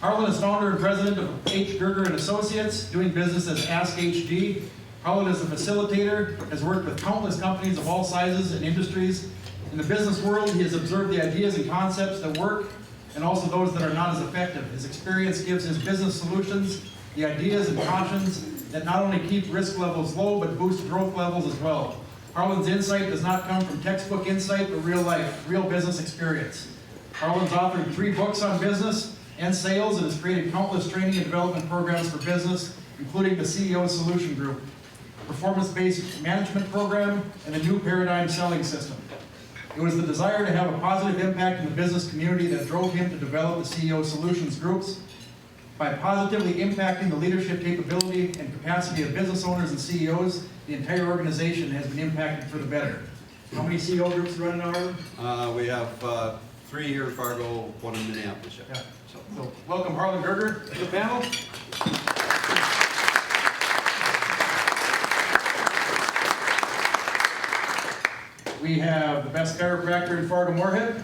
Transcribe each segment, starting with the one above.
Harlan is founder and president of H. Gerger and Associates, doing business as Ask HG. Harlan is a facilitator, has worked with countless companies of all sizes and industries. In the business world, he has observed the ideas and concepts that work and also those that are not as effective. His experience gives his business solutions the ideas and cautions that not only keep risk levels low, but boost growth levels as well. Harlan's insight does not come from textbook insight, but real life, real business experience. Harlan's authored 3 books on business and sales and has created countless training and development programs for business, including the CEO Solution Group, performance-based management program, and a new paradigm selling system. It was the desire to have a positive impact in the business community that drove him to develop the CEO Solutions Groups. By positively impacting the leadership capability and capacity of business owners and CEOs, the entire organization has been impacted for the better. How many CEO groups are running now? We have 3 here in Fargo, 1 in Minneapolis. Yeah. So welcome Harlan Gerger to the panel. We have the best chiropractor in Fargo-Moorhead,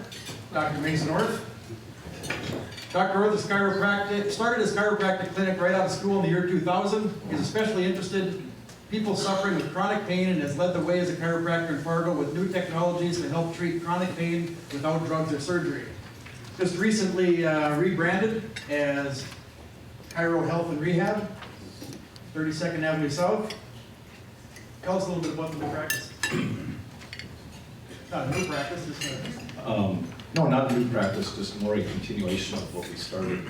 Dr. Mason Orth. Dr. Orth started his chiropractic clinic right out of school in the year 2000. He's especially interested in people suffering with chronic pain and has led the way as a chiropractor in Fargo with new technologies to help treat chronic pain without drugs or surgery. Just recently rebranded as Chiro Health and Rehab, 32nd Avenue South. Tell us a little bit about the new practice. Not a new practice, just No, not a new practice, just more a continuation of what we started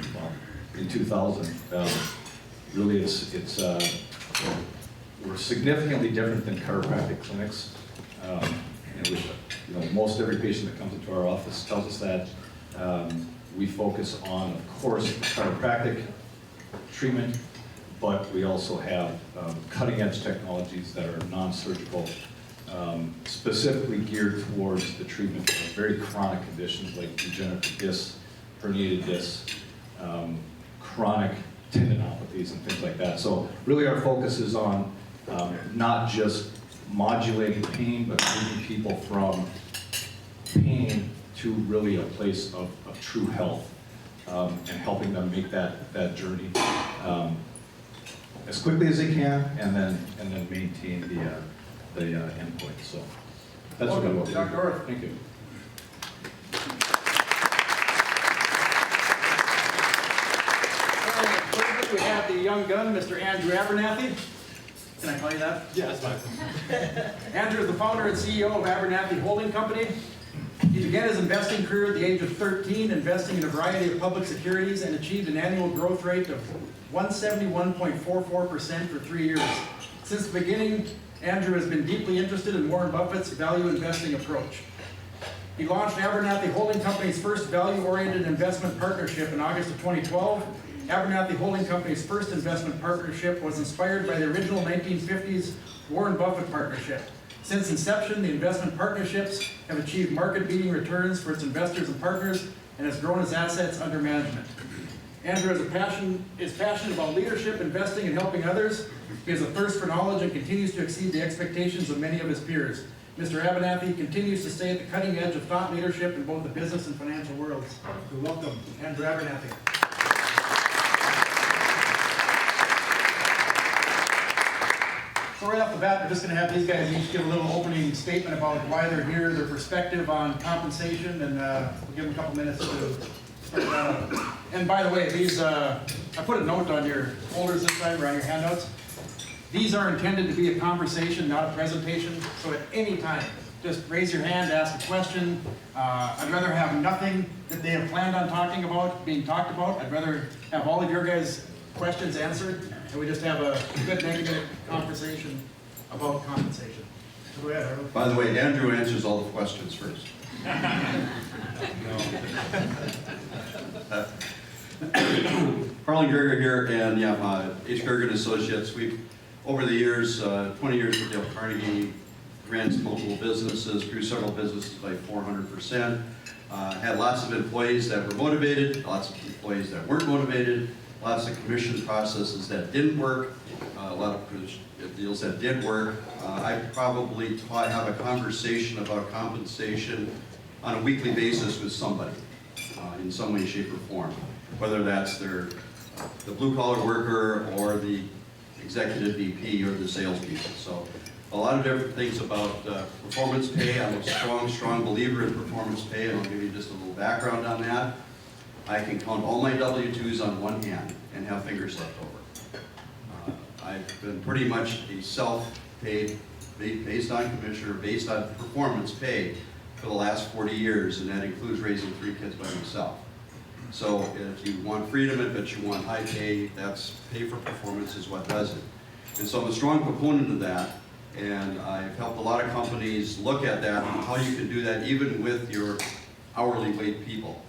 in 2000. Really, we're significantly different than chiropractic clinics. And most every patient that comes into our office tells us that. We focus on, of course, chiropractic treatment, but we also have cutting-edge technologies that are non-surgical, specifically geared towards the treatment of very chronic conditions like degenerative disc, herniated disc, chronic tendinopathies and things like that. So really our focus is on not just modulating pain, but moving people from pain to really a place of true health, and helping them make that journey as quickly as they can, and then maintain the endpoint. So that's what I want to do. Dr. Orth. Thank you. We have the young gun, Mr. Andrew Abernathy. Can I call you that? Yeah, that's fine. Andrew is the founder and CEO of Abernathy Holding Company. He began his investing career at the age of 13, investing in a variety of public securities, and achieved an annual growth rate of 171.44% for 3 years. Since the beginning, Andrew has been deeply interested in Warren Buffett's value investing approach. He launched Abernathy Holding Company's first value-oriented investment partnership in August of 2012. Abernathy Holding Company's first investment partnership was inspired by the original 1950s Warren Buffett partnership. Since inception, the investment partnerships have achieved market-beating returns for its investors and partners and has grown its assets under management. Andrew is passionate about leadership, investing, and helping others. He has a thirst for knowledge and continues to exceed the expectations of many of his peers. Mr. Abernathy continues to stay at the cutting edge of thought leadership in both the business and financial worlds. We welcome Andrew Abernathy. So right off the bat, we're just going to have these guys each give a little opening statement about why they're here, their perspective on compensation, and we'll give them a couple minutes to start that out. And by the way, these, I put a note on your folders this time, or on your handouts. These are intended to be a conversation, not a presentation, so at any time, just raise your hand, ask a question. I'd rather have nothing that they have planned on talking about being talked about. I'd rather have all of your guys' questions answered, and we just have a good negative conversation about compensation. So go ahead, Harlan. By the way, Andrew answers all the questions first. Harlan Gerger here, and yeah, H. Gerger and Associates. We've, over the years, 20 years with Dale Carnegie, ran multiple businesses, grew several businesses by 400%. Had lots of employees that were motivated, lots of employees that weren't motivated, lots of commission processes that didn't work, a lot of deals that did work. I probably have a conversation about compensation on a weekly basis with somebody in some way, shape, or form. whether that's the blue collar worker or the executive VP or the salespeople. So a lot of different things about performance pay. I'm a strong believer in performance pay, and I'll give you just a little background on that. I can count all my W-2s on one hand and have fingers left over. I've been pretty much a self-paid, based on commission or based on performance pay for the last 40 years, and that includes raising 3 kids by myself. So if you want freedom, but you want high pay, that's pay for performance is what does it. And so I'm a strong proponent of that, and I've helped a lot of companies look at that and how you can do that even with your hourly wage people.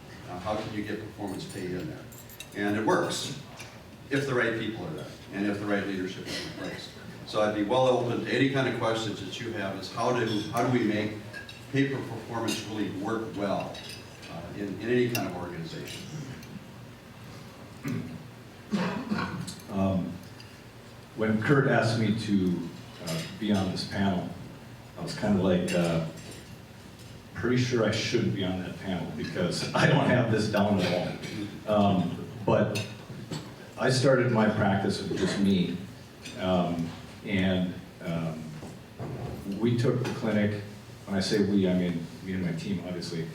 How can you get performance pay in there? And it works if the right people are there and if the right leadership is in place. So I'd be well open to any kind of questions that you have is how do we make pay for performance really work well in any kind of organization. When Kurt asked me to be on this panel, I was kind of like, pretty sure I shouldn't be on that panel because I don't have this down at all. But I started my practice with just me, and we took the clinic. When I say we, I mean me and my team, obviously.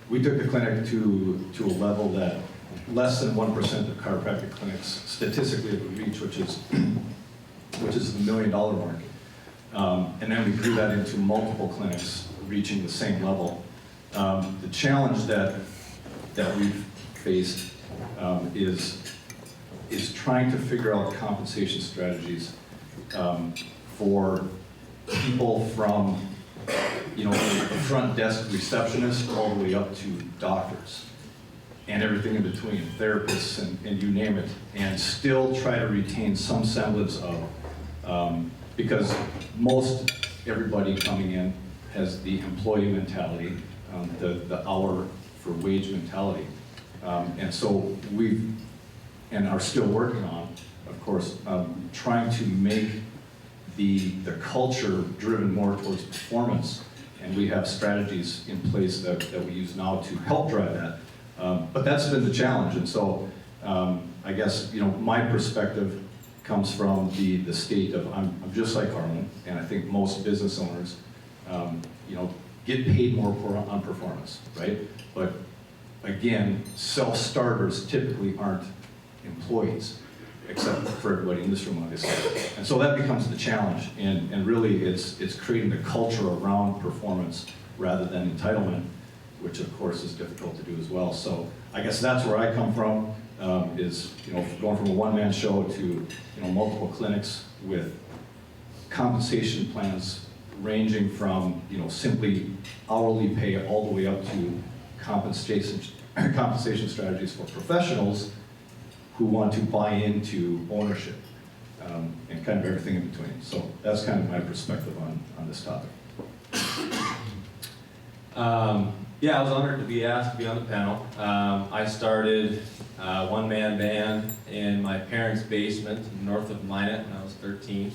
We took the clinic to a level that less than 1% of chiropractic clinics statistically would reach, which is the $1 million mark. And then we grew that into multiple clinics reaching the same level. The challenge that we've faced is trying to figure out compensation strategies for people from the front desk receptionist all the way up to doctors and everything in between, therapists and you name it, and still try to retain some semblance of, because most everybody coming in has the employee mentality, the hour for wage mentality. And so and are still working on, of course, trying to make the culture driven more towards performance. And we have strategies in place that we use now to help drive that. But that's been the challenge. And so I guess, my perspective comes from the state of, I'm just like Harlan, and I think most business owners, get paid more on performance, right? But again, self-starters typically aren't employees, except for everybody in this room, obviously. And so that becomes the challenge, and really it's creating the culture around performance rather than entitlement, which of course is difficult to do as well. So I guess that's where I come from, is going from a one-man show to multiple clinics with compensation plans ranging from simply hourly pay all the way up to compensation strategies for professionals who want to buy into ownership, and kind of everything in between. So that's kind of my perspective on this topic. Yeah, I was honored to be asked to be on the panel. I started a one-man band in my parents' basement north of Minot when I was 13.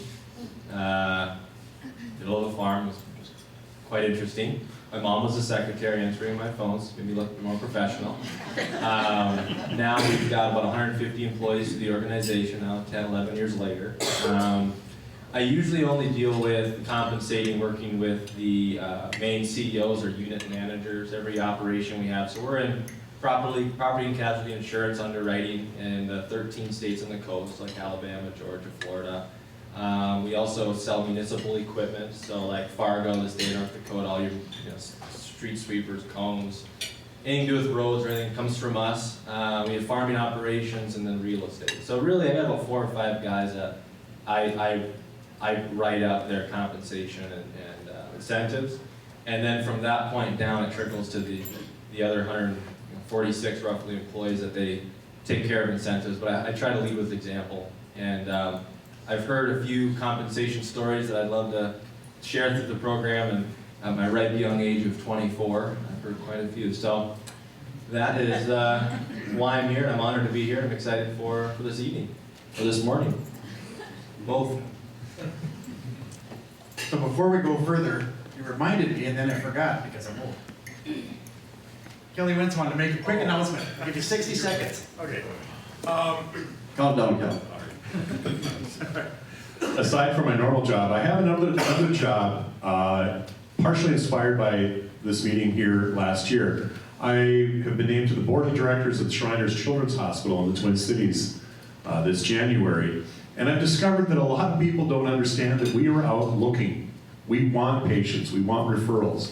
Did a little farm, it was quite interesting. My mom was the secretary answering my phones, made me look more professional. Now we've got about 150 employees to the organization now, 10, 11 years later. I usually only deal with compensating, working with the main CEOs or unit managers, every operation we have. So we're in property and casualty insurance underwriting in the 13 states on the coast, like Alabama, Georgia, Florida. We also sell municipal equipment, so like Fargo, the state of North Dakota, all your street sweepers, cones, anything to do with roads or anything comes from us. We have farming operations and then real estate. So really I got about 4 or 5 guys that I write up their compensation and incentives, and then from that point down it trickles to the other 146 roughly employees that they take care of incentives, but I try to lead with example. And I've heard a few compensation stories that I'd love to share through the program, and at my ripe young age of 24, I've heard quite a few. So that is why I'm here, and I'm honored to be here. I'm excited for this evening, or this morning, both. So before we go further, you reminded me and then I forgot because I'm old. Kelly Wentz wanted to make a quick announcement. I'll give you 60 seconds. Okay. Calm down, Cal. Aside from my normal job, I have another job, partially inspired by this meeting here last year. I have been named to the board of directors of the Shriners Children's Hospital in the Twin Cities this January. And I've discovered that a lot of people don't understand that we are out looking. We want patients, we want referrals.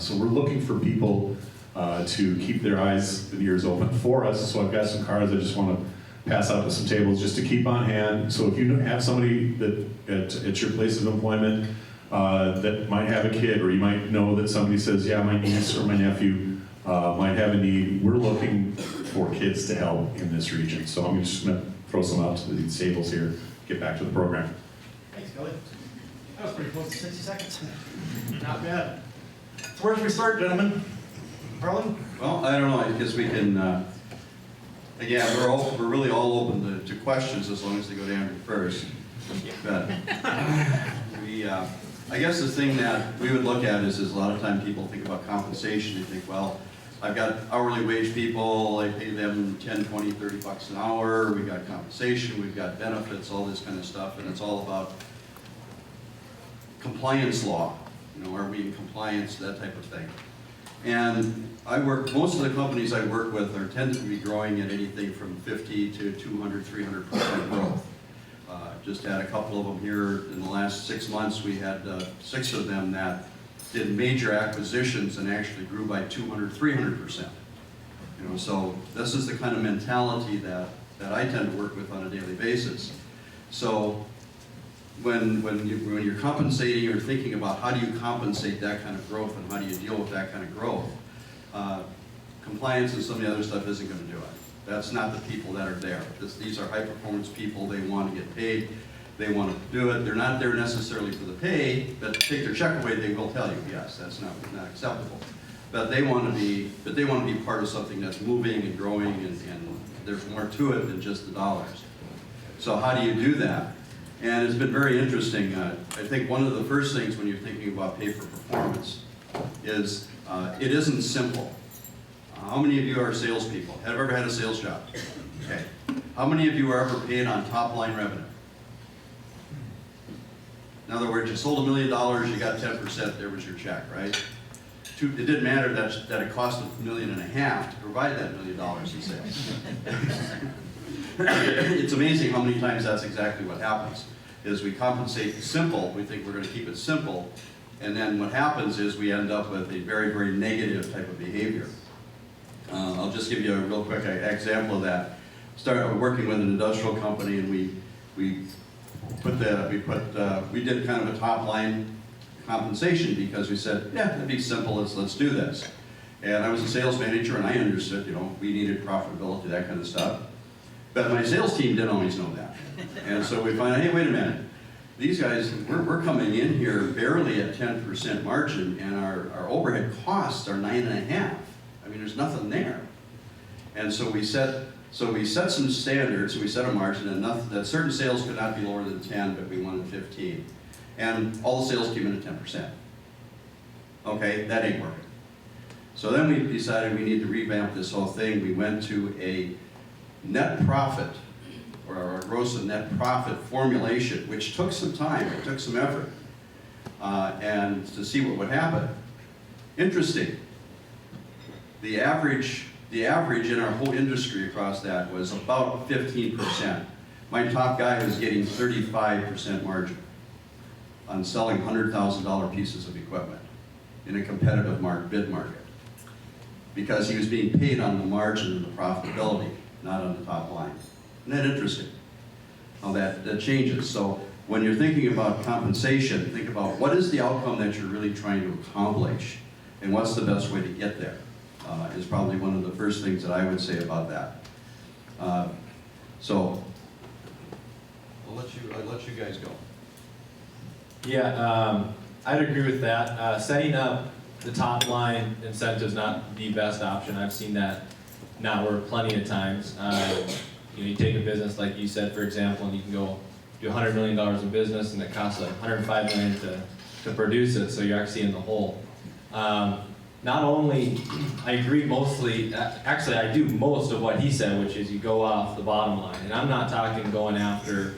So we're looking for people to keep their eyes and ears open for us. So I've got some cards I just want to pass out to some tables just to keep on hand. So if you have somebody that at your place of employment that might have a kid, or you might know that somebody says, yeah, my niece or my nephew might have a need, we're looking for kids to help in this region. So I'm just going to throw some out to these tables here, get back to the program. Thanks, Kelly. That was pretty close to 60 seconds. Not bad. So where should we start, gentlemen? Harlan? Well, I don't know, I guess we can, again, we're really all open to questions as long as they go to Andrew first. But I guess the thing that we would look at is a lot of time people think about compensation. They think, well, I've got hourly wage people, I pay them 10, 20, 30 bucks an hour, we've got compensation, we've got benefits, all this kind of stuff, and it's all about compliance law. You know, are we in compliance, that type of thing. And most of the companies I work with tend to be growing at anything from 50 to 200, 300% growth. Just had a couple of them here in the last 6 months. We had 6 of them that did major acquisitions and actually grew by 200, 300%. You know, so this is the kind of mentality that I tend to work with on a daily basis. So when you're compensating or thinking about how do you compensate that kind of growth and how do you deal with that kind of growth, compliance and some of the other stuff isn't going to do it. That's not the people that are there. These are high performance people. They want to get paid. They want to do it. They're not there necessarily for the pay, but take their check away, they will tell you, yes, that's not acceptable. But they want to be part of something that's moving and growing, and there's more to it than just the dollars. So how do you do that? And it's been very interesting. I think one of the first things when you're thinking about pay for performance is it isn't simple. How many of you are salespeople? Have ever had a sales job? Okay. How many of you are ever paid on top line revenue? In other words, you sold $1 million, you got 10%, there was your check, right? It didn't matter that it cost $1.5 million to provide that $1 million in sales. It's amazing how many times that's exactly what happens. Is we compensate simple, we think we're going to keep it simple, and then what happens is we end up with a very, very negative type of behavior. I'll just give you a real quick example of that. Started working with an industrial company, and we did kind of a top line compensation because we said, yeah, that'd be simple. Let's do this. And I was a sales manager, and I understood, you know, we needed profitability, that kind of stuff. But my sales team didn't always know that. And so we find, hey, wait a minute. These guys, we're coming in here barely at 10% margin, and our overhead costs are 9.5%. I mean, there's nothing there. And so we set some standards, we set a margin, and that certain sales could not be lower than 10, but we wanted 15. And all the sales came in at 10%. Okay, that ain't working. So then we decided we need to revamp this whole thing. We went to a net profit, or a gross and net profit formulation, which took some time, it took some effort, and to see what would happen. Interesting. The average in our whole industry across that was about 15%. My top guy was getting 35% margin on selling $100,000 pieces of equipment in a competitive bid market, because he was being paid on the margin and the profitability, not on the top line. Isn't that interesting? How that changes. So when you're thinking about compensation, think about what is the outcome that you're really trying to accomplish, and what's the best way to get there. Is probably one of the first things that I would say about that. So I'll let you guys go. Yeah, I'd agree with that. Setting up the top line incentive is not the best option. I've seen that not work plenty of times. You take a business like you said, for example, and you can go do $100 million in business, and it costs $105 million to produce it, so you're actually in the hole. not only, I agree mostly, actually I do most of what he said, which is you go off the bottom line. And I'm not talking going after,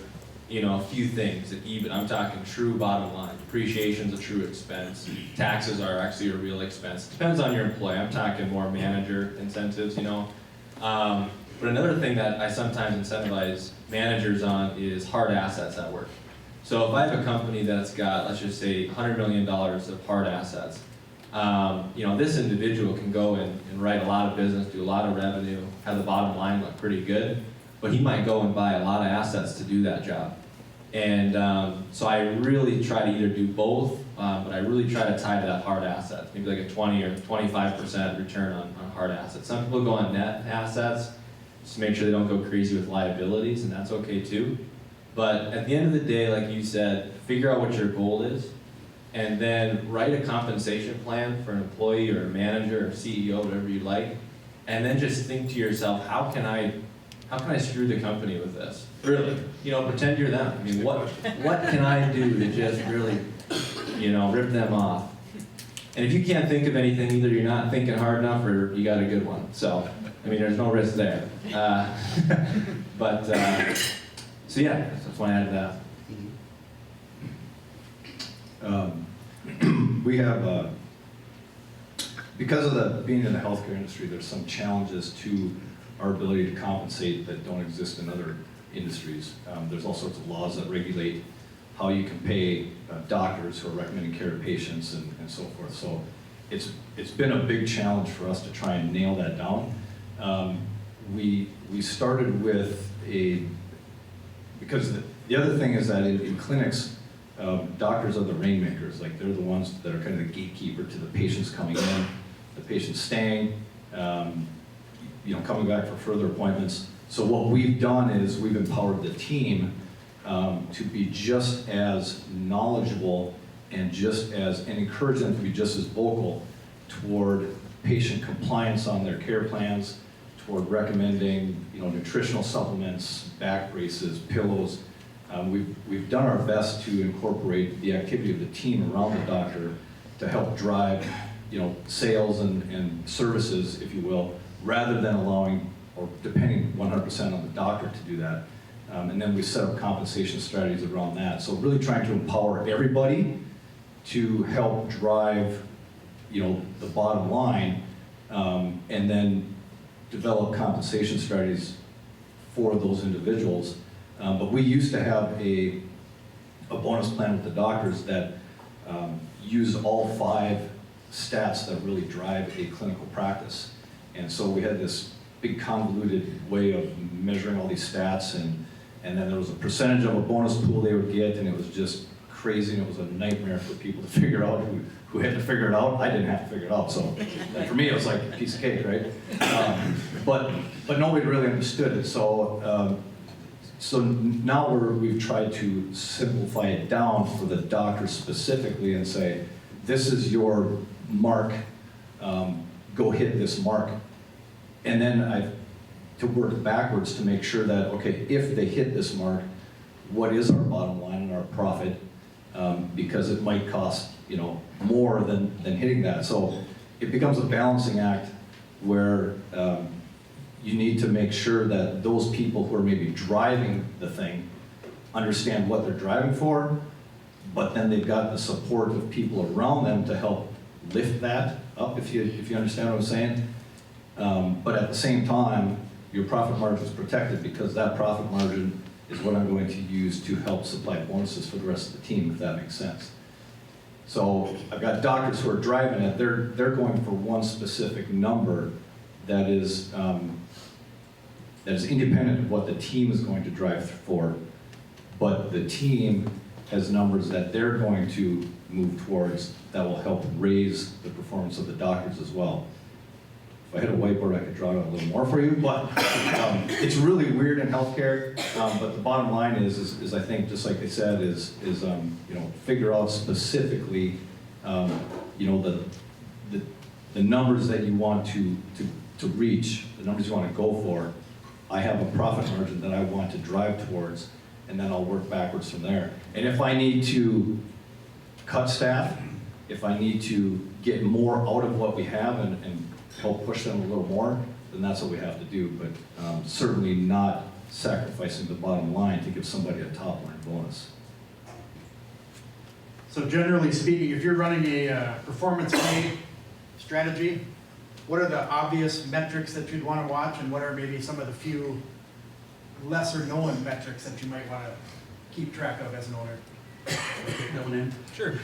a few things, even, I'm talking true bottom line. Depreciation's a true expense. Taxes are actually a real expense. Depends on your employee. I'm talking more manager incentives, But another thing that I sometimes incentivize managers on is hard assets at work. So if I have a company that's got, let's just say, $100 million of hard assets, this individual can go and write a lot of business, do a lot of revenue, have the bottom line look pretty good, but he might go and buy a lot of assets to do that job. And so I really try to either do both, but I really try to tie to that hard asset, maybe like a 20 or 25% return on hard assets. Some people go on net assets, just to make sure they don't go crazy with liabilities, and that's okay too. But at the end of the day, like you said, figure out what your goal is, and then write a compensation plan for an employee or a manager or CEO, whatever you like, and then just think to yourself, how can I screw the company with this? Really, pretend you're them. I mean, what can I do to just really, rip them off? And if you can't think of anything, either you're not thinking hard enough or you got a good one. So, there's no risk there. So yeah, that's why I added that. We have, because of being in the healthcare industry, there's some challenges to our ability to compensate that don't exist in other industries. There's all sorts of laws that regulate how you can pay doctors who are recommending care to patients and so forth. So it's been a big challenge for us to try and nail that down. We started with because the other thing is that in clinics, doctors are the rainmakers. Like, they're the ones that are kind of the gatekeeper to the patients coming in, the patients staying, coming back for further appointments. So what we've done is we've empowered the team to be just as knowledgeable and encourage them to be just as vocal toward patient compliance on their care plans, toward recommending, nutritional supplements, back braces, pillows. We've done our best to incorporate the activity of the team around the doctor to help drive, sales and services, if you will, rather than allowing or depending 100% on the doctor to do that. And then we set up compensation strategies around that. So really trying to empower everybody to help drive, the bottom line, and then develop compensation strategies for those individuals. But we used to have a bonus plan with the doctors that used all 5 stats that really drive a clinical practice. And so we had this big convoluted way of measuring all these stats, and then there was a percentage of a bonus pool they would get, and it was just crazy, and it was a nightmare for people to figure out who had to figure it out. I didn't have to figure it out, so for me it was like a piece of cake, right? But nobody really understood it. So now we've tried to simplify it down for the doctor specifically and say, this is your mark, go hit this mark. And then to work backwards to make sure that, okay, if they hit this mark, what is our bottom line and our profit? Because it might cost, more than hitting that. So it becomes a balancing act where you need to make sure that those people who are maybe driving the thing understand what they're driving for, but then they've got the support of people around them to help lift that up, if you understand what I'm saying. But at the same time, your profit margin is protected, because that profit margin is what I'm going to use to help supply bonuses for the rest of the team, if that makes sense. So I've got doctors who are driving it. They're going for one specific number that is independent of what the team is going to drive for, but the team has numbers that they're going to move towards that will help raise the performance of the doctors as well. If I had a whiteboard, I could draw it out a little more for you, but it's really weird in healthcare. But the bottom line is I think, just like they said, is figure out specifically, the numbers that you want to reach, the numbers you want to go for. I have a profit margin that I want to drive towards, and then I'll work backwards from there. And if I need to cut staff, if I need to get more out of what we have and help push them a little more, then that's what we have to do. But certainly not sacrificing the bottom line to give somebody a top line bonus. So generally speaking, if you're running a performance pay strategy, what are the obvious metrics that you'd want to watch, and what are maybe some of the few lesser known metrics that you might want to keep track of as an owner? Sure.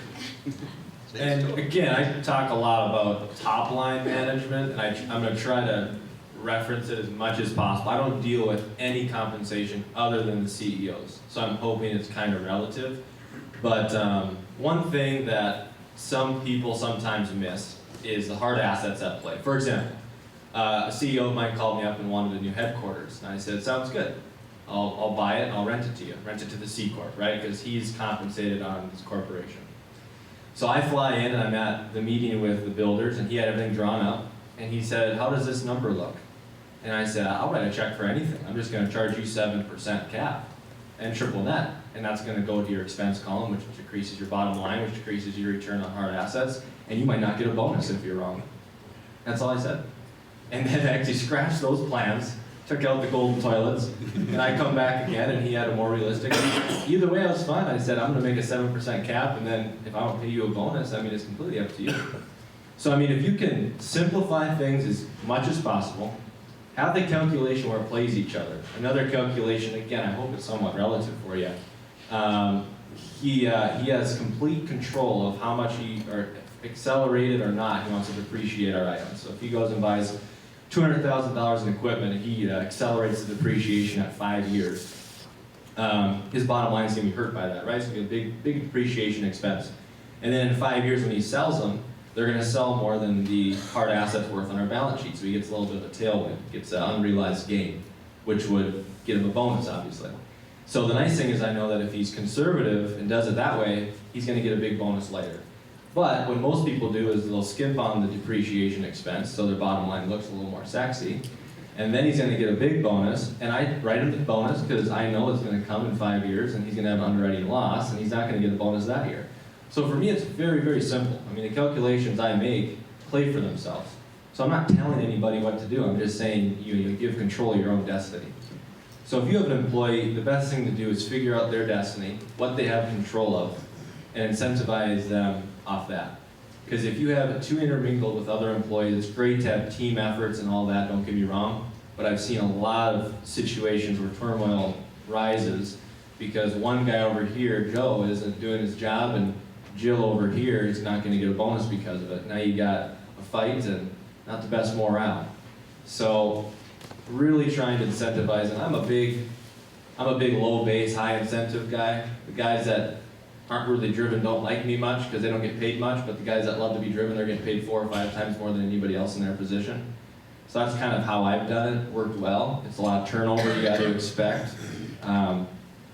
And again, I talk a lot about top line management, and I'm going to try to reference it as much as possible. I don't deal with any compensation other than the CEOs, so I'm hoping it's kind of relative. But one thing that some people sometimes miss is the hard assets at play. For example, a CEO of mine called me up and wanted a new headquarters, and I said, sounds good. I'll buy it and I'll rent it to you. Rent it to the C Corp, right? Because he's compensated on his corporation. So I fly in and I'm at the meeting with the builders, and he had everything drawn up, and he said, how does this number look? And I said, I'll write a check for anything. I'm just going to charge you 7% cap and triple net. And that's going to go to your expense column, which decreases your bottom line, which decreases your return on hard assets, and you might not get a bonus if you're wrong. That's all I said. And then I actually scratched those plans, took out the golden toilets, and I come back again, and he had a more realistic. Either way, I was fine. I said, I'm going to make a 7% cap, and then if I don't pay you a bonus, I mean, it's completely up to you. So, I mean, if you can simplify things as much as possible, have the calculation where it plays each other. Another calculation, again, I hope it's somewhat relative for you. He has complete control of how much or accelerated or not, he wants to depreciate our items. So if he goes and buys $200,000 in equipment and he accelerates the depreciation at 5 years, his bottom line is going to be hurt by that, right? It's going to be a big depreciation expense. And then in 5 years when he sells them, they're going to sell more than the hard assets worth on our balance sheet. So he gets a little bit of a tailwind, gets an unrealized gain, which would get him a bonus, obviously. So the nice thing is I know that if he's conservative and does it that way, he's going to get a big bonus later. But what most people do is they'll skimp on the depreciation expense so their bottom line looks a little more sexy. And then he's going to get a big bonus, and I write him the bonus because I know it's going to come in 5 years and he's going to have an underwriting loss and he's not going to get a bonus that year. So for me it's very, very simple. I mean, the calculations I make play for themselves. So I'm not telling anybody what to do, I'm just saying you give control of your own destiny. So if you have an employee, the best thing to do is figure out their destiny, what they have control of, and incentivize them off that. Because if you have it too intermingled with other employees, it's great to have team efforts and all that, don't get me wrong, but I've seen a lot of situations where turmoil rises because one guy over here, Joe, isn't doing his job, and Jill over here is not going to get a bonus because of it. Now you got a fight and not the best morale. So really trying to incentivize, and I'm a big low base, high incentive guy. The guys that aren't really driven don't like me much because they don't get paid much, but the guys that love to be driven, they're getting paid 4 or 5 times more than anybody else in their position. So that's kind of how I've done it. Worked well. It's a lot of turnover you got to expect. But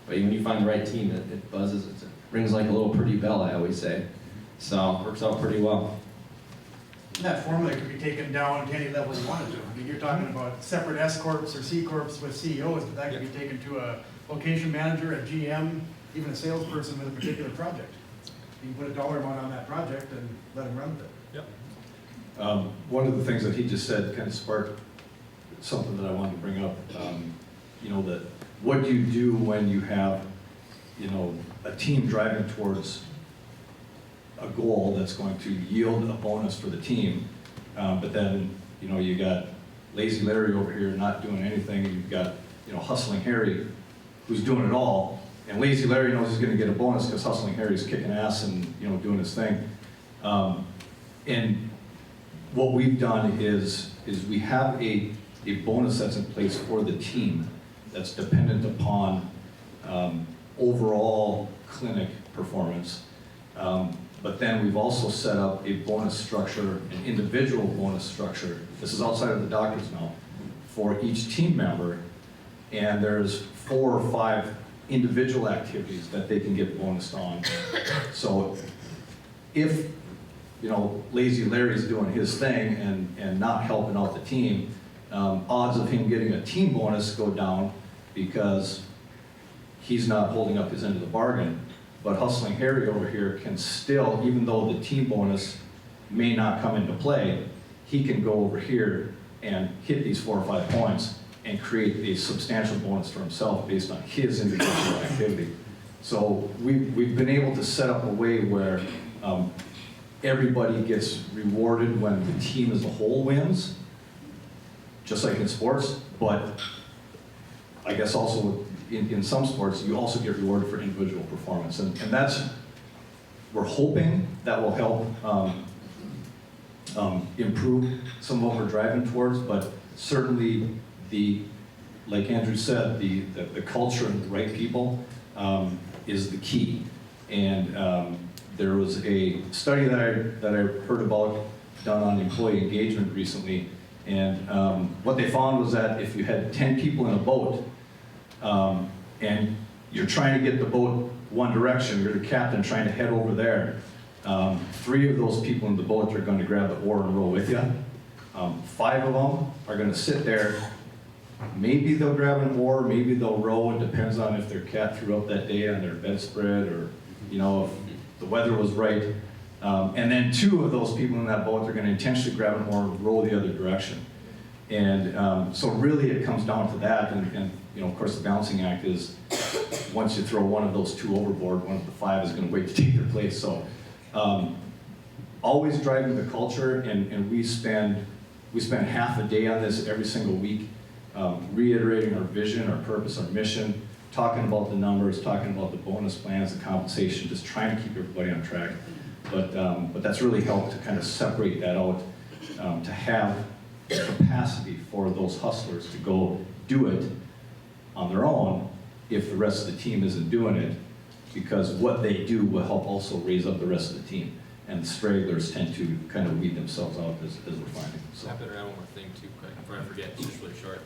when you find the right team, it buzzes. It rings like a little pretty bell, I always say. So it works out pretty well. That formula could be taken down to any level you wanted to. I mean, you're talking about separate S Corps or C Corps with CEOs, but that could be taken to a location manager, a GM, even a salesperson with a particular project. You can put a dollar amount on that project and let them run with it. Yep. One of the things that he just said kind of sparked something that I wanted to bring up. You know, that what do you do when you have, you know, a team driving towards a goal that's going to yield a bonus for the team, but then, you know, you got lazy Larry over here not doing anything, and you've got, you know, hustling Harry who's doing it all, and lazy Larry knows he's going to get a bonus because hustling Harry's kicking ass and, you know, doing his thing. And what we've done is we have a bonus that's in place for the team that's dependent upon overall clinic performance. But then we've also set up a bonus structure, an individual bonus structure. This is outside of the doctors now, for each team member. And there's 4 or 5 individual activities that they can get bonused on. So if, you know, lazy Larry's doing his thing and not helping out the team, odds of him getting a team bonus go down because he's not holding up his end of the bargain. But hustling Harry over here can still, even though the team bonus may not come into play, he can go over here and hit these 4 or 5 points and create a substantial bonus for himself based on his individual activity. So we've been able to set up a way where everybody gets rewarded when the team as a whole wins, just like in sports, but I guess also in some sports, you also get rewarded for individual performance. And that's, we're hoping that will help improve some of what we're driving towards, but certainly like Andrew said, the culture and the right people is the key. And there was a study that I heard about done on employee engagement recently, and what they found was that if you had 10 people in a boat, and you're trying to get the boat one direction, you're the captain trying to head over there, 3 of those people in the boat are going to grab the oar and row with you. 5 of them are going to sit there. Maybe they'll grab an oar, maybe they'll row. It depends on if their cat threw up that day on their bedspread, or if the weather was right. And then 2 of those people in that boat are going to intentionally grab an oar and row the other direction. And so really it comes down to that. And of course the balancing act is once you throw one of those 2 overboard, one of the 5 is going to wait to take their place. So always driving the culture, and we spend half a day on this every single week, reiterating our vision, our purpose, our mission, talking about the numbers, talking about the bonus plans, the compensation, just trying to keep everybody on track. But that's really helped to kind of separate that out, to have the capacity for those hustlers to go do it on their own if the rest of the team isn't doing it, because what they do will help also raise up the rest of the team. And the stragglers tend to kind of weed themselves out as we're finding. So. I better add one more thing too quick before I forget, it's just really short.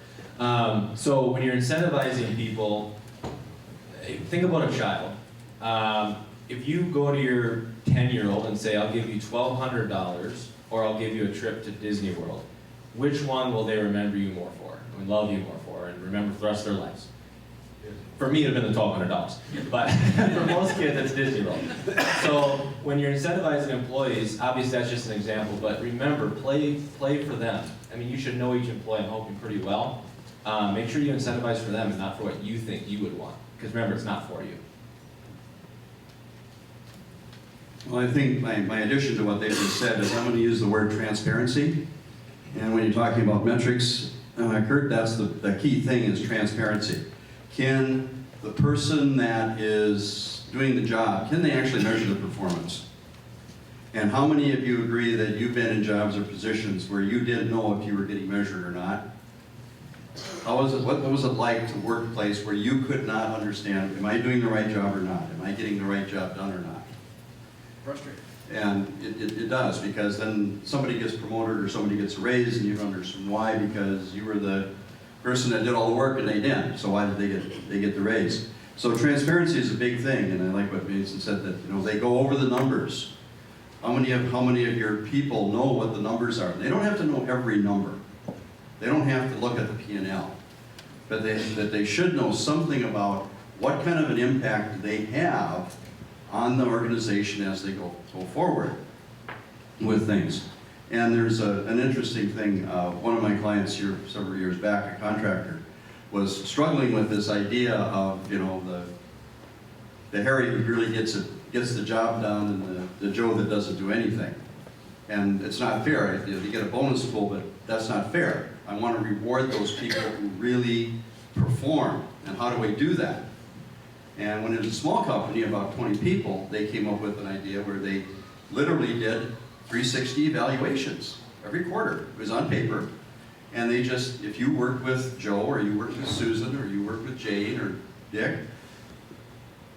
So when you're incentivizing people, think about a child. If you go to your 10-year-old and say, I'll give you $1,200 or I'll give you a trip to Disney World, which one will they remember you more for, and love you more for, and remember for the rest of their lives? For me, it would have been the $1,200, but for most kids, it's Disney World. So when you're incentivizing employees, obviously that's just an example, but remember, play for them. I mean, you should know each employee, I'm hoping, pretty well. Make sure you incentivize for them and not for what you think you would want, because remember, it's not for you. Well, I think my addition to what they just said is I'm going to use the word transparency. And when you're talking about metrics, Kurt, that's the key thing is transparency. Can the person that is doing the job, can they actually measure the performance? And how many of you agree that you've been in jobs or positions where you didn't know if you were getting measured or not? What was it like to work a place where you could not understand, am I doing the right job or not? Am I getting the right job done or not? Frustrating. And it does, because then somebody gets promoted or somebody gets a raise and you don't understand why, because you were the person that did all the work and they didn't. So why did they get the raise? So transparency is a big thing, and I like what Mason said, that they go over the numbers. How many of your people know what the numbers are? They don't have to know every number. They don't have to look at the P&L, but they should know something about what kind of an impact they have on the organization as they go forward with things. And there's an interesting thing. One of my clients here several years back, a contractor, was struggling with this idea of the Harry who really gets the job done and the Joe that doesn't do anything. And it's not fair. You get a bonus pool, but that's not fair. I want to reward those people who really perform. And how do we do that? And when it was a small company, about 20 people, they came up with an idea where they literally did 360 evaluations every quarter. It was on paper. And they just, if you worked with Joe, or you worked with Susan, or you worked with Jane, or Dick,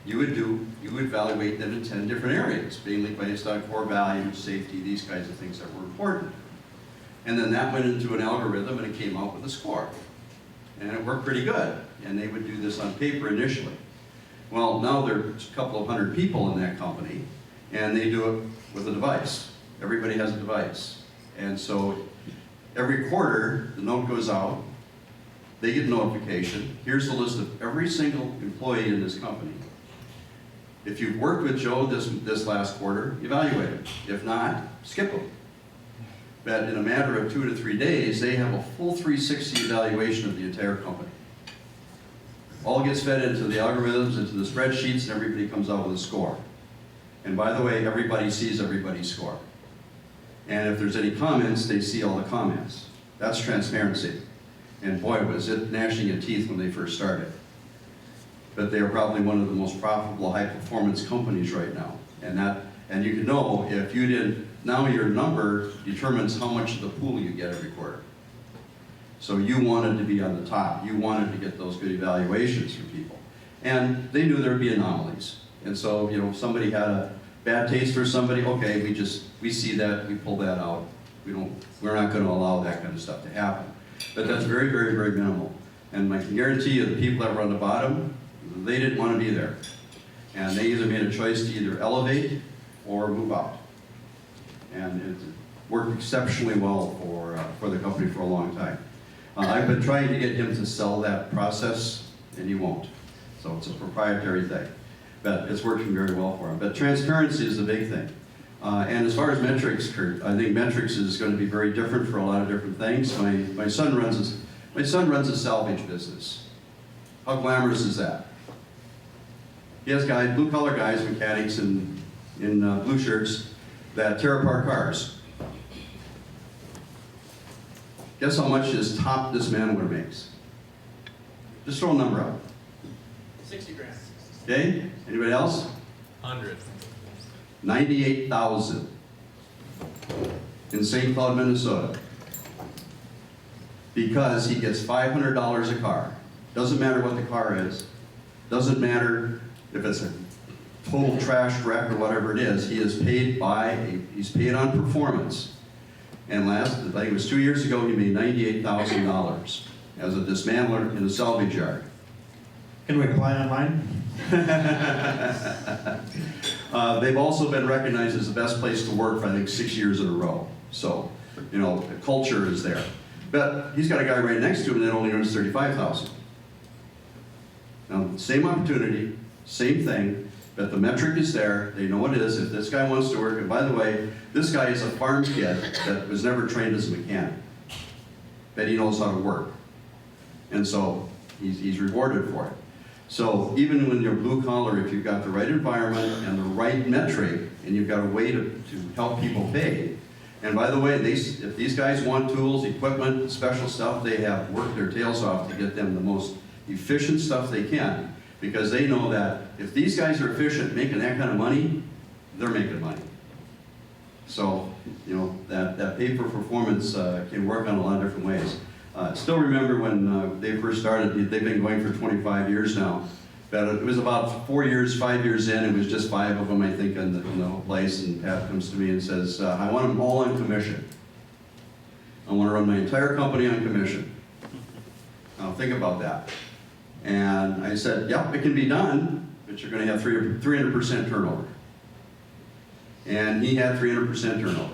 you would evaluate them in 10 different areas, mainly based on core values, safety, these kinds of things that were important. And then that went into an algorithm and it came out with a score. And it worked pretty good. And they would do this on paper initially. Well, now there's a couple of hundred people in that company, and they do it with a device. Everybody has a device. And so every quarter, the note goes out, they get a notification. Here's the list of every single employee in this company. If you've worked with Joe this last quarter, evaluate him. If not, skip them. But in a matter of 2 to 3 days, they have a full 360 evaluation of the entire company. All gets fed into the algorithms, into the spreadsheets, and everybody comes out with a score. And by the way, everybody sees everybody's score. And if there's any comments, they see all the comments. That's transparency. And boy, was it gnashing of teeth when they first started. But they are probably one of the most profitable high-performance companies right now. And you can know if you didn't, now your number determines how much of the pool you get every quarter. So you wanted to be on the top. You wanted to get those good evaluations from people. And they knew there would be anomalies. And so, you know, if somebody had a bad taste for somebody, okay, we see that, we pull that out. We're not going to allow that kind of stuff to happen. But that's very, very, very minimal. And I can guarantee you the people that were on the bottom, they didn't want to be there. And they either made a choice to either elevate or move out. And it worked exceptionally well for the company for a long time. I've been trying to get him to sell that process, and he won't. So it's a proprietary thing. But it's working very well for him. But transparency is the big thing. And as far as metrics, Kurt, I think metrics is going to be very different for a lot of different things. My son runs a salvage business. How glamorous is that? He has guys, blue-collar guys, mechanics in blue shirts that tear apart cars. Guess how much his top dismantler makes? Just throw a number out. 60 grand. Okay? Anybody else? 100. 98,000 in St. Cloud, Minnesota. Because he gets $500 a car. Doesn't matter what the car is. Doesn't matter if it's a total trash wreck or whatever it is. He is paid he's paid on performance. And I think it was 2 years ago, he made $98,000 as a dismantler in a salvage yard. Can we apply online? They've also been recognized as the best place to work for, I think, 6 years in a row. So, you know, the culture is there. But he's got a guy right next to him that only earns $35,000. Now, same opportunity, same thing, but the metric is there. They know what it is. If this guy wants to work, and by the way, this guy is a farm kid that was never trained as a mechanic, but he knows how to work. And so he's rewarded for it. So even when you're blue collar, if you've got the right environment and the right metric, and you've got a way to help people pay, and by the way, if these guys want tools, equipment, special stuff, they have worked their tails off to get them the most efficient stuff they can, because they know that if these guys are efficient making that kind of money, they're making money. So, you know, that pay for performance can work on a lot of different ways. Still remember when they first started, they've been going for 25 years now. But it was about 5 years in, it was just 5 of them, I think, in the whole place. And Pat comes to me and says, I want them all on commission. I want to run my entire company on commission. Now think about that. And I said, yep, it can be done, but you're going to have 300% turnover. And he had 300% turnover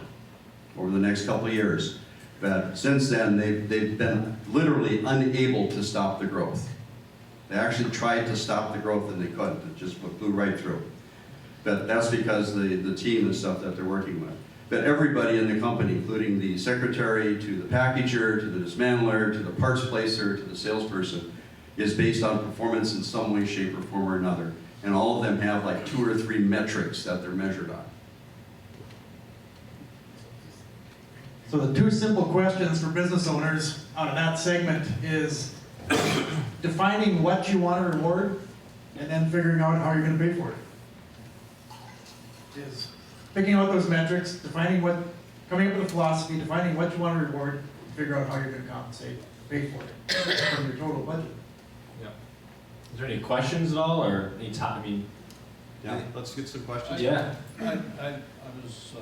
over the next couple of years. But since then, they've been literally unable to stop the growth. They actually tried to stop the growth and they couldn't. It just blew right through. But that's because the team and stuff that they're working with. But everybody in the company, including the secretary, to the packager, to the dismantler, to the parts placer, to the salesperson, is based on performance in some way, shape, or form or another. And all of them have like 2 or 3 metrics that they're measured on. So the 2 simple questions for business owners out of that segment is defining what you want to reward and then figuring out how you're going to pay for it. Is picking out those metrics, coming up with a philosophy, defining what you want to reward, figure out how you're going to compensate, pay for it from your total budget. Yeah. Is there any questions at all, or any time? I mean, Yeah, let's get some questions. yeah. I was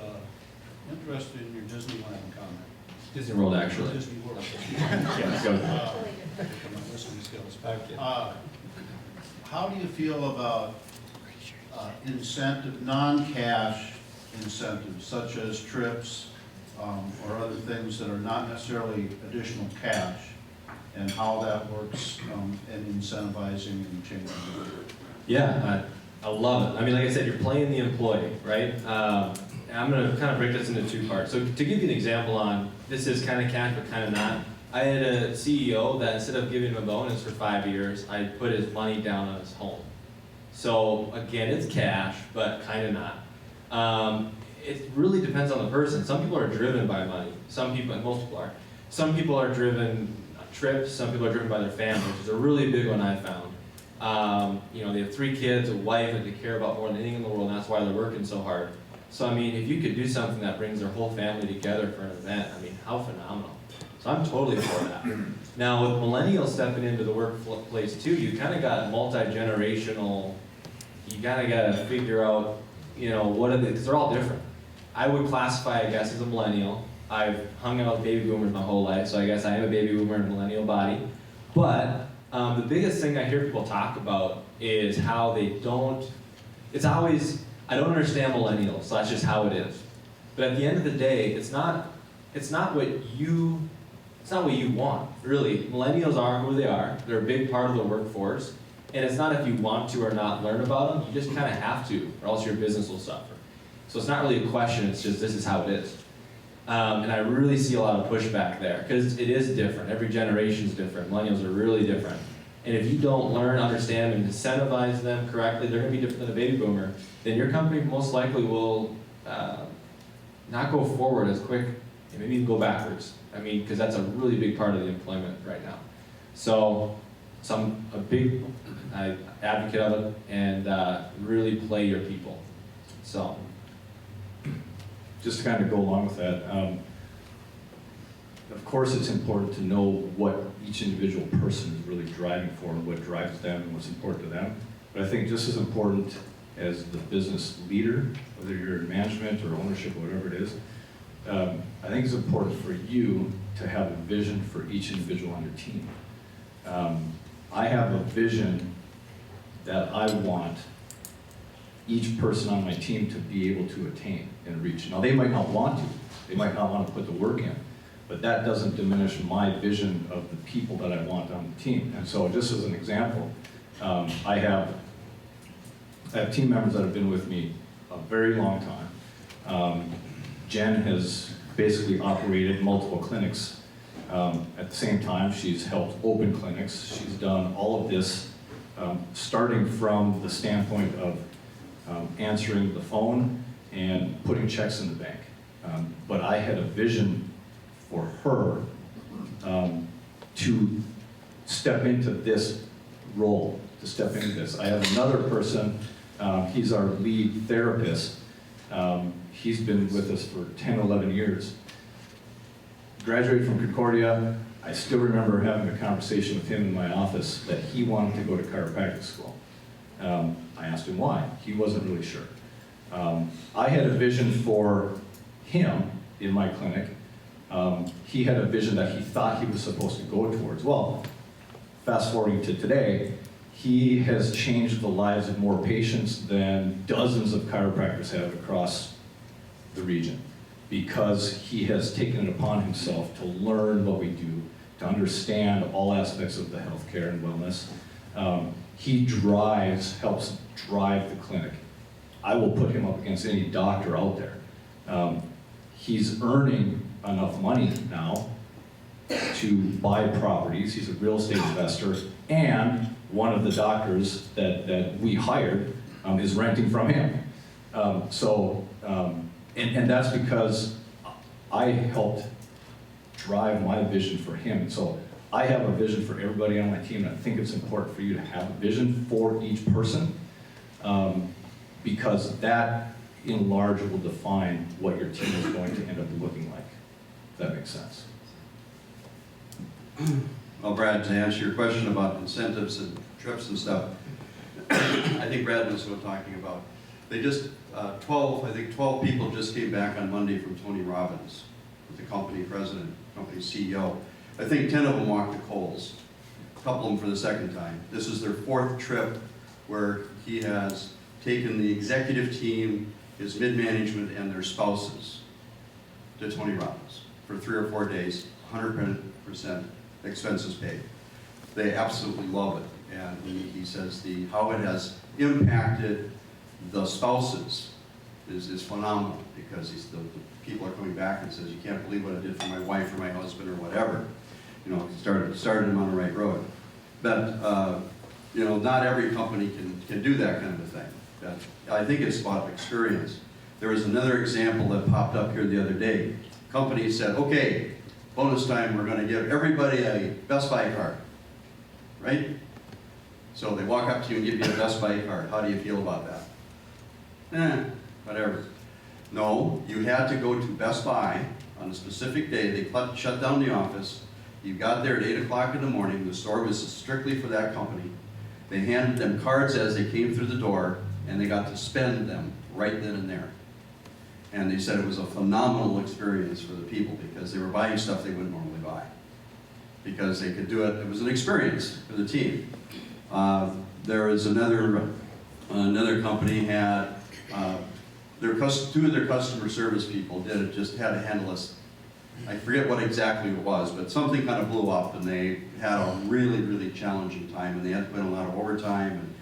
interested in your Disneyland comment. Disney World, actually. Disney World. Yeah, go. My listening skills. How do you feel about non-cash incentives, such as trips or other things that are not necessarily additional cash, and how that works in incentivizing and changing? Yeah, I love it. I mean, like I said, you're playing the employee, right? And I'm gonna kind of break this into two parts. So to give you an example on, this is kind of cash, but kind of not. I had a CEO that instead of giving him a bonus for 5 years, I put his money down on his home. So again, it's cash, but kind of not. It really depends on the person. Some people are driven by money. Some people, and most people are. Some people are driven trips. Some people are driven by their family, which is a really big one I found. You know, they have 3 kids, a wife that they care about more than anything in the world, and that's why they're working so hard. So I mean, if you could do something that brings their whole family together for an event, I mean, how phenomenal. So I'm totally for that. Now with millennials stepping into the workplace too, you kind of got multi-generational, you kind of got to figure out, you know, what are they, because they're all different. I would classify, I guess, as a millennial. I've hung out with baby boomers my whole life, so I guess I am a baby boomer in a millennial body. But the biggest thing I hear people talk about is how they don't, it's always, I don't understand millennials, so that's just how it is. But at the end of the day, it's not what you want, really. Millennials are who they are. They're a big part of the workforce. And it's not if you want to or not learn about them, you just kind of have to, or else your business will suffer. So it's not really a question, it's just this is how it is. And I really see a lot of pushback there, because it is different. Every generation is different. Millennials are really different. And if you don't learn, understand, and incentivize them correctly, they're going to be different than a baby boomer, then your company most likely will not go forward as quick, and maybe even go backwards. I mean, because that's a really big part of the employment right now. So I'm a big advocate of it, and really play your people. So. Just to kind of go along with that, of course it's important to know what each individual person is really driving for and what drives them and what's important to them. But I think just as important as the business leader, whether you're in management or ownership or whatever it is, I think it's important for you to have a vision for each individual on your team. I have a vision that I want each person on my team to be able to attain and reach. Now, they might not want to. They might not want to put the work in. But that doesn't diminish my vision of the people that I want on the team. And so just as an example, I have team members that have been with me a very long time. Jen has basically operated multiple clinics. At the same time, she's helped open clinics. She's done all of this, starting from the standpoint of answering the phone and putting checks in the bank. But I had a vision for her to step into this role, to step into this. I have another person, he's our lead therapist. He's been with us for 10, 11 years. Graduated from Concordia. I still remember having a conversation with him in my office that he wanted to go to chiropractic school. I asked him why. He wasn't really sure. I had a vision for him in my clinic. He had a vision that he thought he was supposed to go towards. Well, fast forwarding to today, he has changed the lives of more patients than dozens of chiropractors have across the region, because he has taken it upon himself to learn what we do, to understand all aspects of the healthcare and wellness. He helps drive the clinic. I will put him up against any doctor out there. He's earning enough money now to buy properties. He's a real estate investor, and one of the doctors that we hired is renting from him. And that's because I helped drive my vision for him. So I have a vision for everybody on my team, and I think it's important for you to have a vision for each person, because that in large will define what your team is going to end up looking like, if that makes sense. Well, Brad, to answer your question about incentives and trips and stuff, I think Brad knows what I'm talking about. They just, 12 people just came back on Monday from Tony Robbins, the company president, company CEO. I think 10 of them walked to Kohl's, a couple of them for the second time. This is their 4th trip where he has taken the executive team, his mid-management, and their spouses to Tony Robbins for 3 or 4 days, 100% expenses paid. They absolutely love it. And he says how it has impacted the spouses is phenomenal, because the people are coming back and says, you can't believe what I did for my wife or my husband or whatever. You know, started him on the right road. But, you know, not every company can do that kind of a thing. But I think it's about experience. There was another example that popped up here the other day. Company said, okay, bonus time, we're going to give everybody a Best Buy card, right? So they walk up to you and give you a Best Buy card. How do you feel about that? Whatever. No, you had to go to Best Buy on a specific day. They shut down the office. You got there at 8 o'clock in the morning. The store was strictly for that company. They handed them cards as they came through the door, and they got to spend them right then and there. And they said it was a phenomenal experience for the people, because they were buying stuff they wouldn't normally buy, because they could do it. It was an experience for the team. There was another company had two of their customer service people had to handle us. I forget what exactly it was, but something kind of blew up, and they had a really, really challenging time, and they had to put in a lot of overtime, and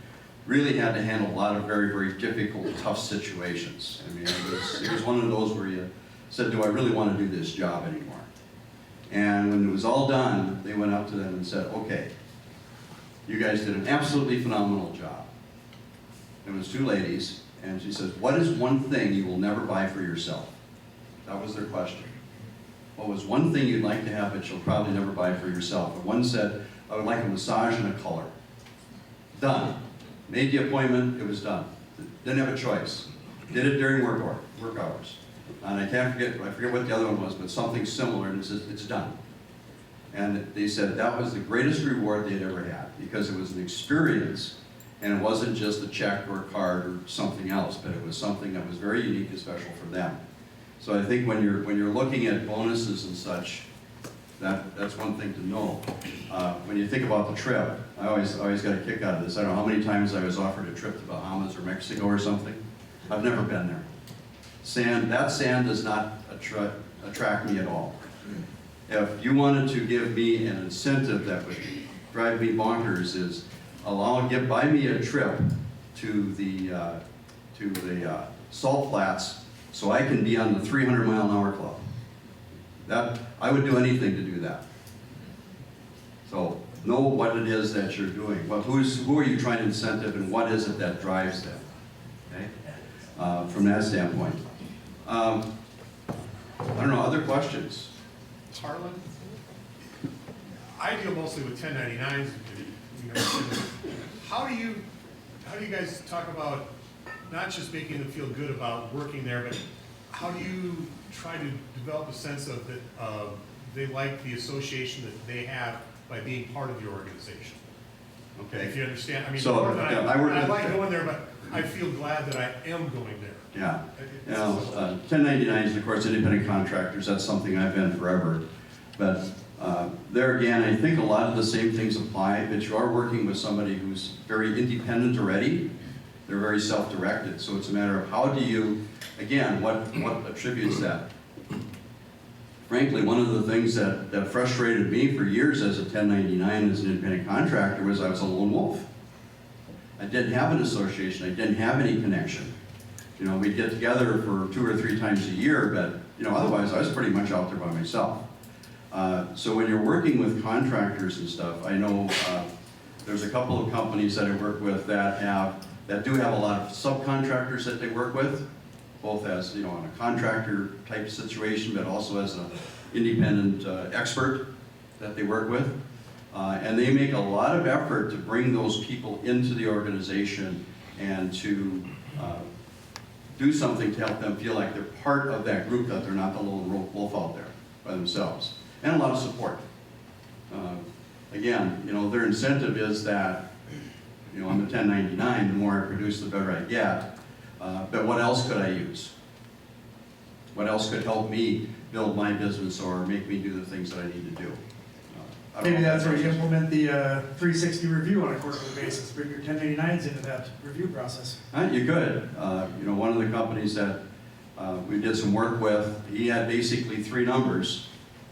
really had to handle a lot of very, very difficult, tough situations. I mean, it was one of those where you said, do I really want to do this job anymore? And when it was all done, they went up to them and said, okay, you guys did an absolutely phenomenal job. It was two ladies, and she says, what is one thing you will never buy for yourself? That was their question. What was one thing you'd like to have but you'll probably never buy for yourself? And one said, I would like a massage and a color. Done. Made the appointment, it was done. Didn't have a choice. Did it during work hours. And I forget what the other one was, but something similar, and it's done. And they said that was the greatest reward they'd ever had, because it was an experience, and it wasn't just a check or a card or something else, but it was something that was very unique and special for them. So I think when you're looking at bonuses and such, that's one thing to know. When you think about the trip, I always got a kick out of this. I don't know how many times I was offered a trip to Bahamas or Mexico or something. I've never been there. That sand does not attract me at all. If you wanted to give me an incentive that would drive me bonkers, is buy me a trip to the salt flats so I can be on the 300-mile-an-hour club. I would do anything to do that. So know what it is that you're doing. Who are you trying to incentive, and what is it that drives them? Okay? From that standpoint. I don't know, other questions? Harlan? I deal mostly with 1099s. You know, how do you guys talk about not just making them feel good about working there, but how do you try to develop a sense of that they like the association that they have by being part of your organization? Okay. If you understand, I mean, So, I like going there, but I feel glad that I am going there. Yeah. 1099s, of course, independent contractors, that's something I've been forever. But there again, I think a lot of the same things apply, but you are working with somebody who's very independent already. They're very self-directed, so it's a matter of how do you, again, what attributes that? Frankly, one of the things that frustrated me for years as a 1099 as an independent contractor was I was a lone wolf. I didn't have an association, I didn't have any connection. You know, we'd get together for 2 or 3 times a year, but you know, otherwise I was pretty much out there by myself. So when you're working with contractors and stuff, I know there's a couple of companies that I work with that do have a lot of subcontractors that they work with, both as, you know, on a contractor type situation, but also as an independent expert that they work with. And they make a lot of effort to bring those people into the organization and to do something to help them feel like they're part of that group, that they're not the lone wolf out there by themselves. And a lot of support. Again, you know, their incentive is that, you know, I'm a 1099, the more I produce, the better I get. But what else could I use? What else could help me build my business or make me do the things that I need to do? Maybe that's where you implement the 360 review on a quarterly basis, bring your 1099s into that review process. You could. You know, one of the companies that we did some work with, he had basically 3 numbers.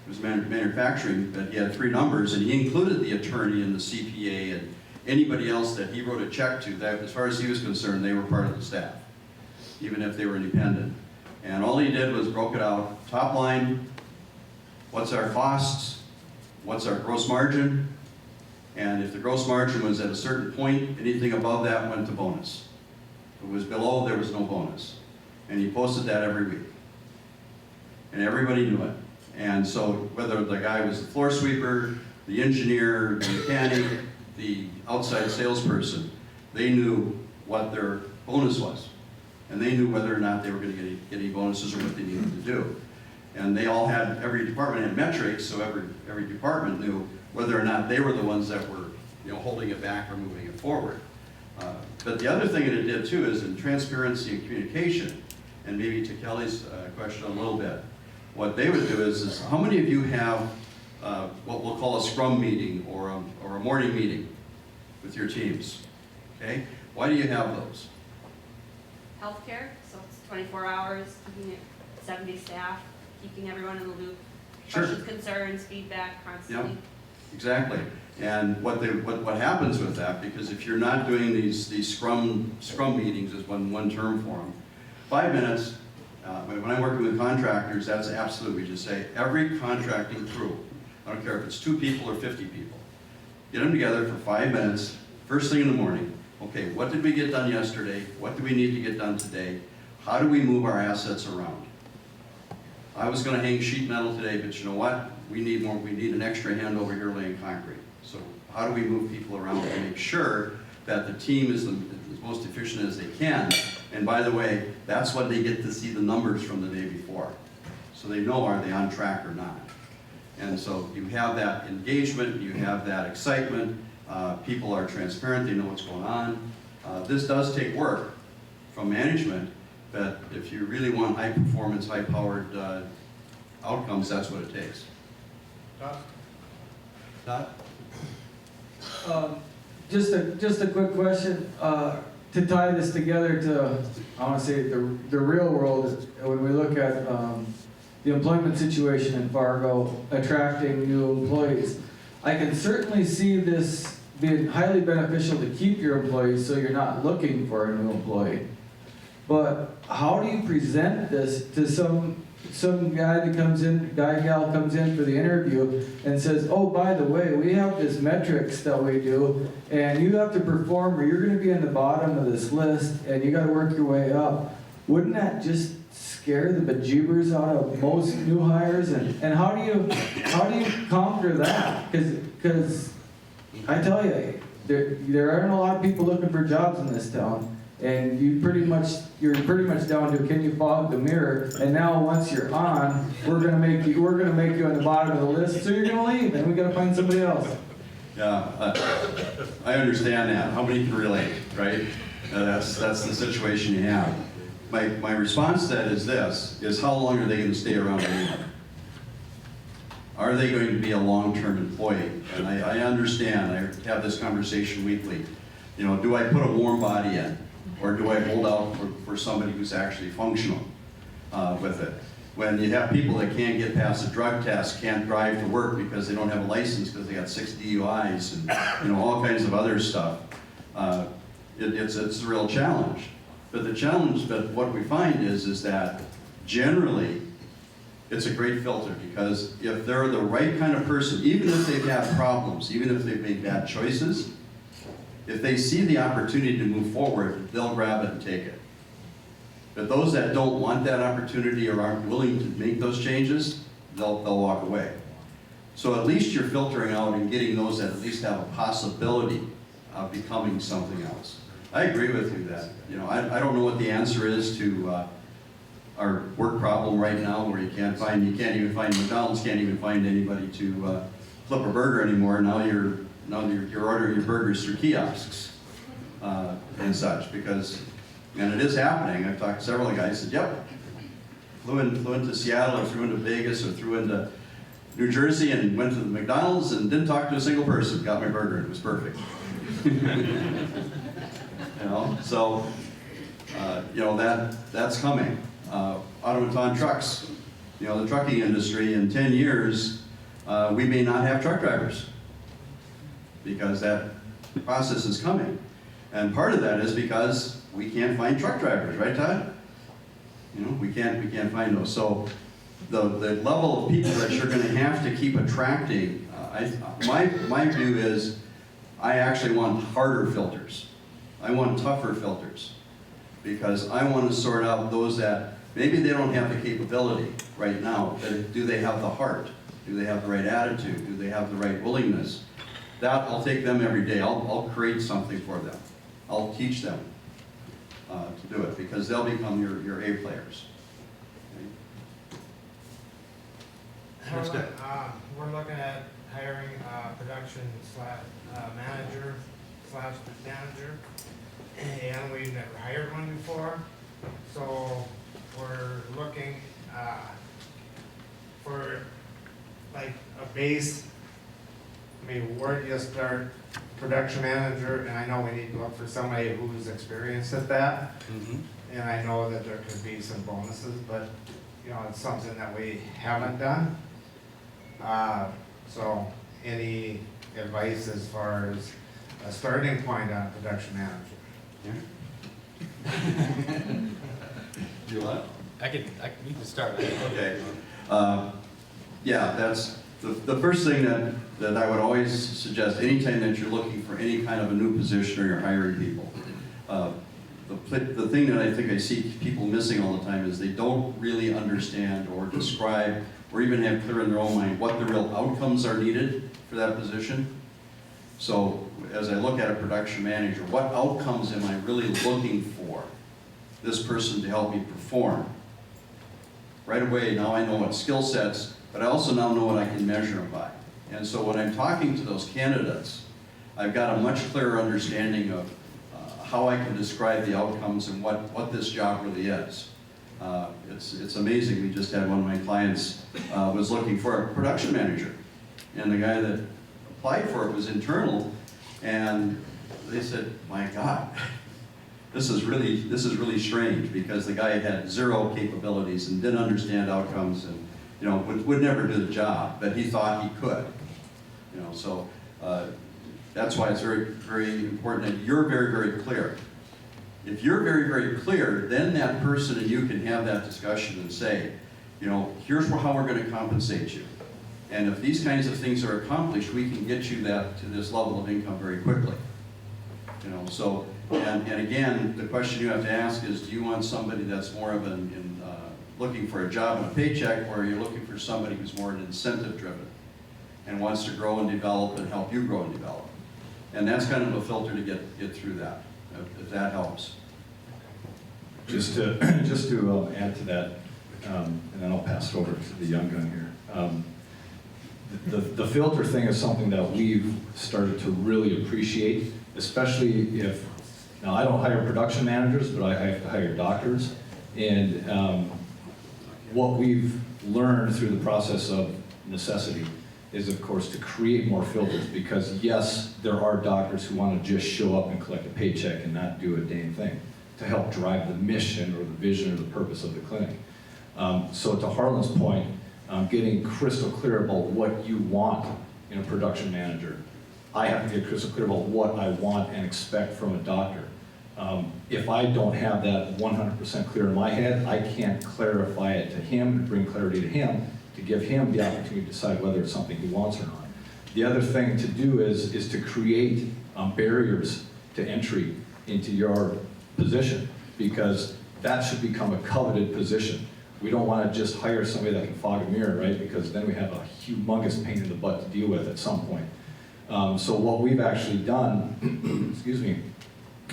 It was manufacturing, but he had 3 numbers, and he included the attorney and the CPA anybody else that he wrote a check to, that as far as he was concerned, they were part of the staff, even if they were independent. And all he did was broke it out, top line, what's our costs, what's our gross margin, and if the gross margin was at a certain point, anything above that went to bonus. If it was below, there was no bonus. And he posted that every week. And everybody knew it. And so whether the guy was the floor sweeper, the engineer, the mechanic, the outside salesperson, they knew what their bonus was. And they knew whether or not they were going to get any bonuses or what they needed to do. And they all had, every department had metrics, so every department knew whether or not they were the ones that were, holding it back or moving it forward. But the other thing that it did too is in transparency and communication, and maybe to Kelly's question a little bit, what they would do is how many of you have what we'll call a scrum meeting or a morning meeting with your teams? Okay, why do you have those? Healthcare, so it's 24 hours, keeping it 70 staff, keeping everyone in the loop. Sure. Questions, concerns, feedback constantly. Yep, exactly. And what happens with that, because if you're not doing these scrum meetings is one term for them, 5 minutes, when I'm working with contractors, that's absolute. We just say every contracting crew, I don't care if it's 2 people or 50 people, get them together for 5 minutes, first thing in the morning. Okay, what did we get done yesterday? What do we need to get done today? How do we move our assets around? I was going to hang sheet metal today, but you know what? We need an extra hand over here laying concrete. So how do we move people around to make sure that the team is as most efficient as they can? And by the way, that's when they get to see the numbers from the day before. So they know, are they on track or not? And so you have that engagement, you have that excitement, people are transparent, they know what's going on. This does take work from management, but if you really want high performance, high powered outcomes, that's what it takes. Todd? Just a quick question, to tie this together to, I want to say, the real world, when we look at the employment situation in Fargo, attracting new employees. I can certainly see this being highly beneficial to keep your employees so you're not looking for a new employee. But how do you present this to some guy that comes in, gal comes in for the interview and says, oh, by the way, we have this metrics that we do, and you have to perform or you're going to be in the bottom of this list and you got to work your way up. Wouldn't that just scare the bejeebers out of most new hires? And how do you conquer that? Because I tell you, there aren't a lot of people looking for jobs in this town. And you're pretty much down to, can you fog the mirror? And now once you're on, we're gonna make you on the bottom of the list, so you're gonna leave, and we gotta find somebody else. Yeah, I understand that. How many can relate, right? That's the situation you have. My response to that is this: is how long are they going to stay around anyway? Are they going to be a long-term employee? And I understand. I have this conversation weekly. Do I put a warm body in? Or do I hold out for somebody who's actually functional with it? When you have people that can't get past the drug test, can't drive to work because they don't have a license because they got 6 DUIs and all kinds of other stuff, it's a real challenge. But what we find is that generally it's a great filter, because if they're the right kind of person, even if they've had problems, even if they've made bad choices, if they see the opportunity to move forward, they'll grab it and take it. But those that don't want that opportunity or aren't willing to make those changes, they'll walk away. So at least you're filtering out and getting those that at least have a possibility of becoming something else. I agree with you that, I don't know what the answer is to our work problem right now, where you can't even find McDonald's, can't even find anybody to flip a burger anymore. Now you're ordering your burgers through kiosks and such, and it is happening. I've talked to several guys who said, yep, flew into Seattle or flew into Vegas or flew into New Jersey and went to the McDonald's and didn't talk to a single person, got my burger, and it was perfect. So that's coming. Automaton trucks, the trucking industry, in 10 years, we may not have truck drivers, because that process is coming. And part of that is because we can't find truck drivers, right, Todd? You know, we can't find those. So the level of people that you're gonna have to keep attracting, my view is I actually want harder filters. I want tougher filters because I want to sort out those that maybe they don't have the capability right now, but do they have the heart? Do they have the right attitude? Do they have the right willingness? That, I'll take them every day. I'll create something for them. I'll teach them to do it because they'll become your A players. We're looking at hiring production manager / manager, and we've never hired one before. So we're looking for like a base. I mean, where do you start production manager? And I know we need to look for somebody who's experienced at that. And I know that there could be some bonuses, but you know, it's something that we haven't done. So any advice as far as a starting point on production manager? Do what? We can start with it. Okay. Yeah, that's the first thing that I would always suggest anytime that you're looking for any kind of a new position or you're hiring people. The thing that I think I see people missing all the time is they don't really understand or describe or even have clear in their own mind what the real outcomes are needed for that position. So as I look at a production manager, what outcomes am I really looking for this person to help me perform? Right away, now I know what skill sets, but I also now know what I can measure them by. And so when I'm talking to those candidates, I've got a much clearer understanding of how I can describe the outcomes and what this job really is. It's amazing. We just had one of my clients was looking for a production manager, and the guy that applied for it was internal, and they said, "My God, this is really strange," because the guy had zero capabilities and didn't understand outcomes, and you know would never do the job, but he thought he could. You know, so that's why it's very, very important that you're very, very clear. If you're very, very clear, then that person and you can have that discussion and say, you know, here's how we're going to compensate you. And if these kinds of things are accomplished, we can get you that to this level of income very quickly. You know, so, and again, the question you have to ask is, do you want somebody that's more of looking for a job and a paycheck, or are you looking for somebody who's more incentive driven and wants to grow and develop and help you grow and develop? And that's kind of a filter to get through that, if that helps. Just to add to that, and then I'll pass it over to the young gun here. The filter thing is something that we've started to really appreciate, especially if, now I don't hire production managers, but I have to hire doctors. And what we've learned through the process of necessity is, of course, to create more filters, because yes, there are doctors who want to just show up and collect a paycheck and not do a dang thing to help drive the mission or the vision or the purpose of the clinic. So to Harlan's point, getting crystal clear about what you want in a production manager. I have to get crystal clear about what I want and expect from a doctor. If I don't have that 100% clear in my head, I can't clarify it to him and bring clarity to him to give him the opportunity to decide whether it's something he wants or not. The other thing to do is to create barriers to entry into your position, because that should become a coveted position. We don't want to just hire somebody that can fog a mirror, right? Because then we have a humongous pain in the butt to deal with at some point. So what we've actually done, excuse me,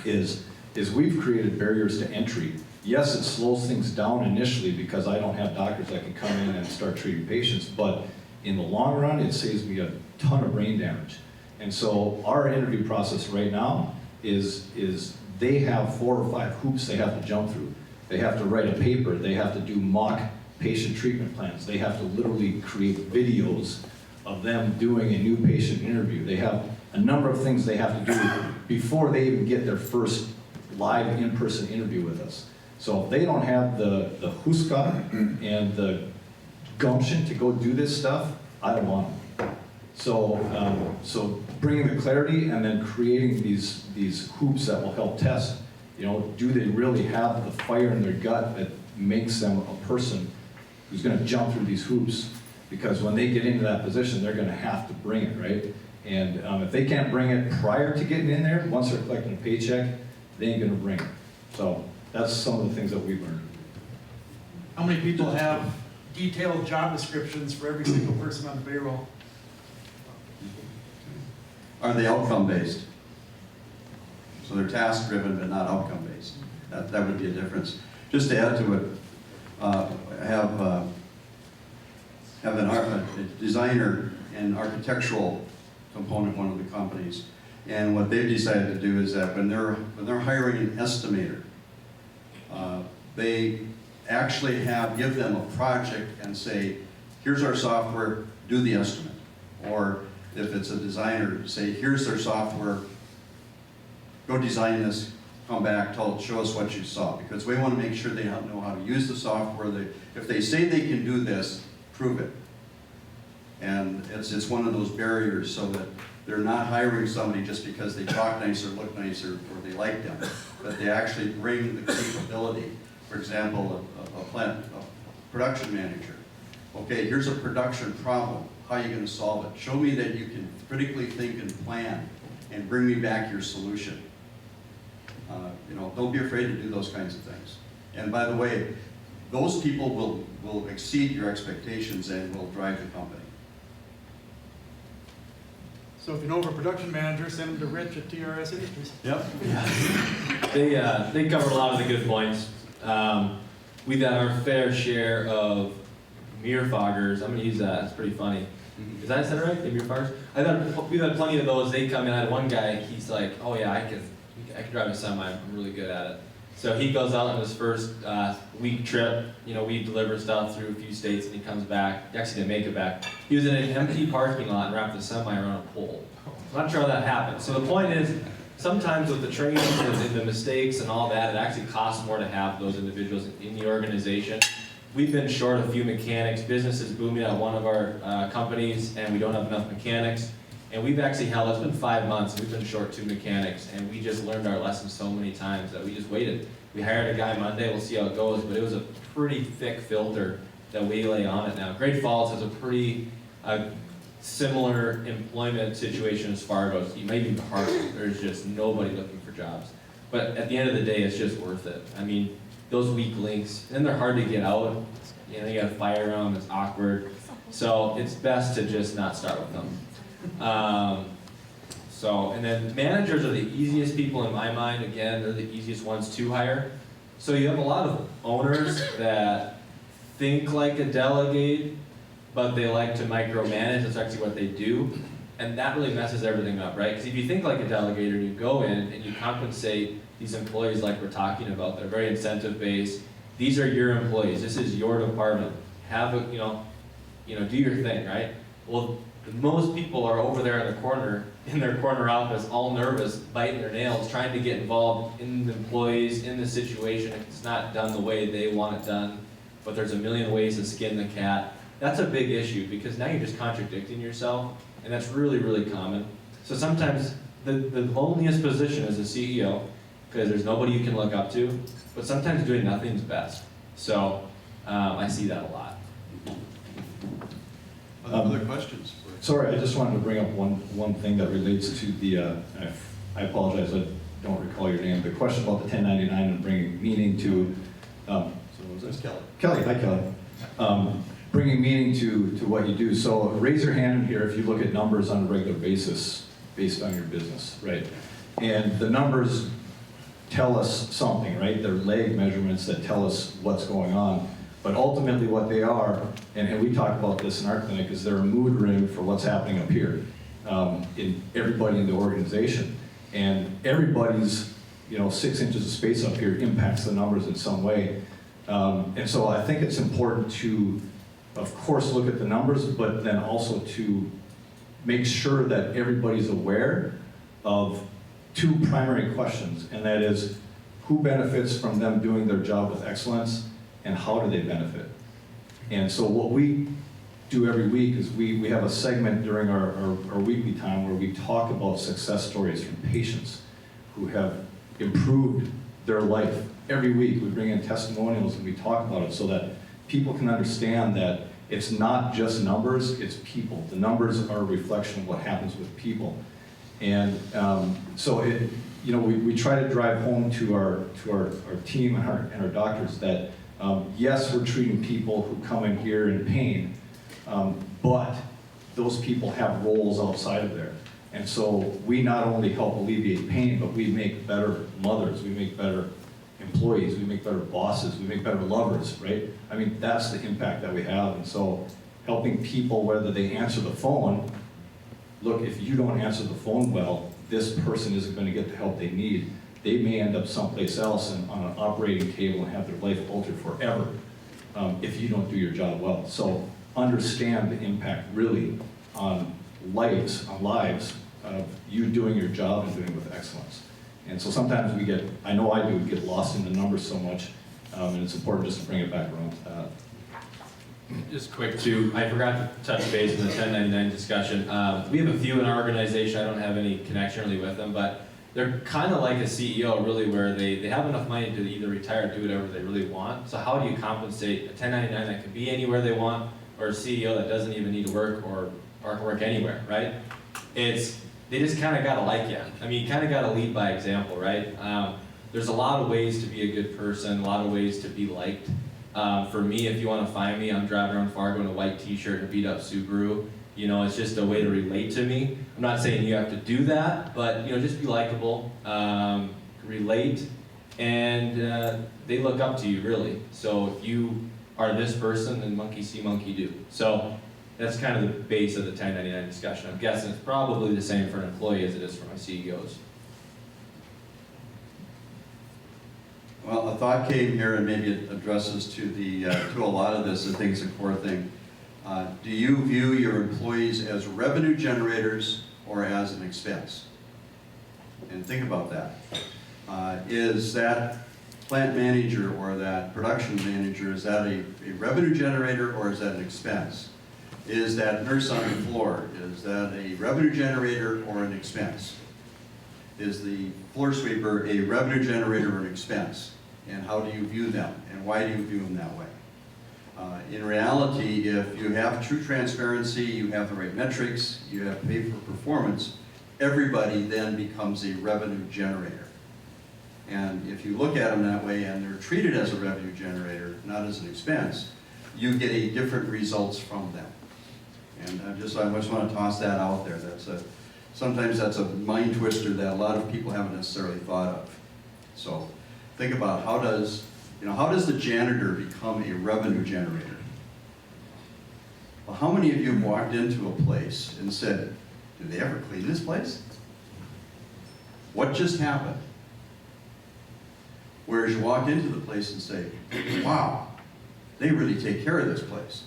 is we've created barriers to entry. Yes, it slows things down initially because I don't have doctors that can come in and start treating patients, but in the long run, it saves me a ton of brain damage. And so our interview process right now is they have 4 or 5 hoops they have to jump through. They have to write a paper, they have to do mock patient treatment plans, they have to literally create videos of them doing a new patient interview. They have a number of things they have to do before they even get their first live in-person interview with us. So if they don't have the chutzpah and the gumption to go do this stuff, I don't want them. So bringing the clarity and then creating these hoops that will help test, do they really have the fire in their gut that makes them a person who's gonna jump through these hoops? Because when they get into that position, they're gonna have to bring it, right? And if they can't bring it prior to getting in there, once they're collecting a paycheck, they ain't gonna bring it. So that's some of the things that we've learned. How many people have detailed job descriptions for every single person on the payroll? Are they outcome-based? So they're task-driven but not outcome-based. That would be a difference. Just to add to it, I have a designer and architectural component, one of the companies. And what they've decided to do is that when they're hiring an estimator, they actually give them a project and say, here's our software, do the estimate. Or if it's a designer, say, here's their software, go design this, come back, show us what you saw. Because we want to make sure they know how to use the software. If they say they can do this, prove it. And it's one of those barriers so that they're not hiring somebody just because they talk nice or look nice or they like them, but they actually bring the capability. For example, a production manager. Okay, here's a production problem. How are you going to solve it? Show me that you can critically think and plan and bring me back your solution. Don't be afraid to do those kinds of things. And by the way, those people will exceed your expectations and will drive the company. So if you know of a production manager, send them to Rich at TRS Industries. Yep. They covered a lot of the good points. We've had our fair share of mirror foggers. I'm going to use that. It's pretty funny. Is that said right? The mirror foggers? We've had plenty of those. They come in. I had one guy. He's like, "Oh yeah, I can drive a semi. I'm really good at it." So he goes out on his first week trip. We deliver stuff through a few states, and he comes back. He actually didn't make it back. He was in an empty parking lot and wrapped the semi around a pole. I'm not sure how that happened. So the point is, sometimes with the training and the mistakes and all that, it actually costs more to have those individuals in the organization. We've been short a few mechanics. Business is booming at one of our companies, and we don't have enough mechanics. And we've actually it's been 5 months, and we've been short 2 mechanics, and we just learned our lesson so many times that we just waited. We hired a guy Monday, we'll see how it goes, but it was a pretty thick filter that we lay on it now. Great Falls has a pretty similar employment situation as Fargo. You might be hard, there's just nobody looking for jobs. But at the end of the day, it's just worth it. I mean, those weak links, and they're hard to get out. You gotta fire them, it's awkward. So it's best to just not start with them. And then managers are the easiest people in my mind. Again, they're the easiest ones to hire. So you have a lot of owners that think like a delegate, but they like to micromanage. That's actually what they do. And that really messes everything up, right? Because if you think like a delegator and you go in and you compensate these employees like we're talking about, they're very incentive-based. These are your employees. This is your department. Have a, do your thing, right? Well, most people are over there in their corner office, all nervous, biting their nails, trying to get involved in the employees, in the situation. If it's not done the way they want it done, but there's a million ways to skin the cat. That's a big issue because now you're just contradicting yourself, and that's really, really common. So sometimes the loneliest position is a CEO because there's nobody you can look up to, but sometimes doing nothing is best. So I see that a lot. Other questions? Sorry, I just wanted to bring up one thing that relates to the, I apologize, I don't recall your name, the question about the 1099 and bringing meaning to, So was this Kelly? Kelly, hi Kelly. Bringing meaning to what you do. So raise your hand in here if you look at numbers on a regular basis based on your business, right? And the numbers tell us something, right? They're leg measurements that tell us what's going on. But ultimately what they are, and we talk about this in our clinic, is they're a mood ring for what's happening up here in everybody in the organization. And everybody's 6 inches of space up here impacts the numbers in some way. And so I think it's important to, of course, look at the numbers, but then also to make sure that everybody's aware of 2 primary questions, and that is, who benefits from them doing their job with excellence, and how do they benefit? And so what we do every week is we have a segment during our weekly time where we talk about success stories from patients who have improved their life. Every week we bring in testimonials and we talk about it so that people can understand that it's not just numbers, it's people. The numbers are a reflection of what happens with people. And so we try to drive home to our team and our doctors that yes, we're treating people who come in here in pain, but those people have roles outside of there. And so we not only help alleviate pain, but we make better mothers, we make better employees, we make better bosses, we make better lovers, right? I mean, that's the impact that we have. And so helping people, whether they answer the phone, look, if you don't answer the phone well, this person isn't going to get the help they need. They may end up someplace else and on an operating table and have their life altered forever if you don't do your job well. So understand the impact really on lives of you doing your job and doing it with excellence. And so sometimes we get, I know I do, get lost in the numbers so much, and it's important just to bring it back around to that. Just quick too, I forgot to touch base in the 1099 discussion. We have a few in our organization, I don't have any connection really with them, but they're kind of like a CEO really, where they have enough money to either retire or do whatever they really want. So how do you compensate a 1099 that can be anywhere they want, or a CEO that doesn't even need to work or work anywhere, right? They just kind of gotta like you. I mean, you kind of gotta lead by example, right? There's a lot of ways to be a good person, a lot of ways to be liked. For me, if you want to find me, I'm driving around Fargo in a white t-shirt and a beat up Subaru. You know, it's just a way to relate to me. I'm not saying you have to do that, but just be likable, relate, and they look up to you really. So if you are this person, then monkey see, monkey do. So that's kind of the base of the 1099 discussion. I'm guessing it's probably the same for an employee as it is for my CEOs. Well, a thought came here, and maybe it addresses to a lot of this. I think it's a core thing. Do you view your employees as revenue generators or as an expense? And think about that. Is that plant manager or that production manager, is that a revenue generator or is that an expense? Is that nurse on the floor, is that a revenue generator or an expense? Is the floor sweeper a revenue generator or an expense? And how do you view them? And why do you view them that way? In reality, if you have true transparency, you have the right metrics, you have pay for performance, everybody then becomes a revenue generator. And if you look at them that way and they're treated as a revenue generator, not as an expense, you get a different results from them. And I just want to toss that out there. Sometimes that's a mind twister that a lot of people haven't necessarily thought of. So think about how does the janitor become a revenue generator? Well, how many of you have walked into a place and said, did they ever clean this place? What just happened? Whereas you walk into the place and say, wow, they really take care of this place.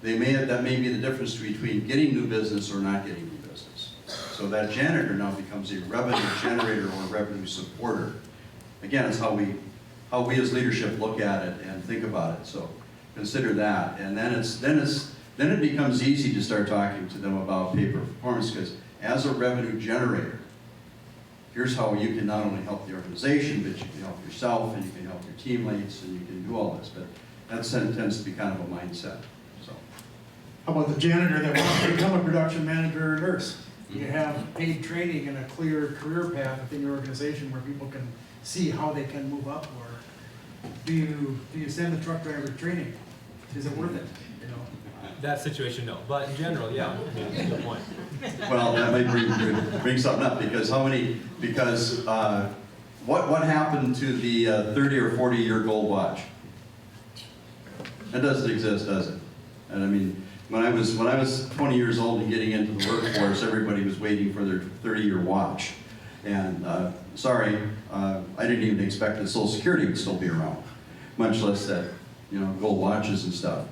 That may be the difference between getting new business or not getting new business. So that janitor now becomes a revenue generator or a revenue supporter. Again, it's how we as leadership look at it and think about it. So consider that, and then it becomes easy to start talking to them about pay for performance, because as a revenue generator, here's how you can not only help the organization, but you can help yourself and you can help your teammates and you can do all this. But that tends to be kind of a mindset. So, How about the janitor that wants to become a production manager or nurse? You have paid training and a clear career path within your organization where people can see how they can move up, or do you send the truck driver training? Is it worth it? That situation, no. But in general, yeah, good point. well, that might bring something up, because what happened to the 30 or 40-year gold watch? That doesn't exist, does it? And I mean, when I was 20 years old and getting into the workforce, everybody was waiting for their 30-year watch. And sorry, I didn't even expect that Social Security would still be around, much less that gold watches and stuff.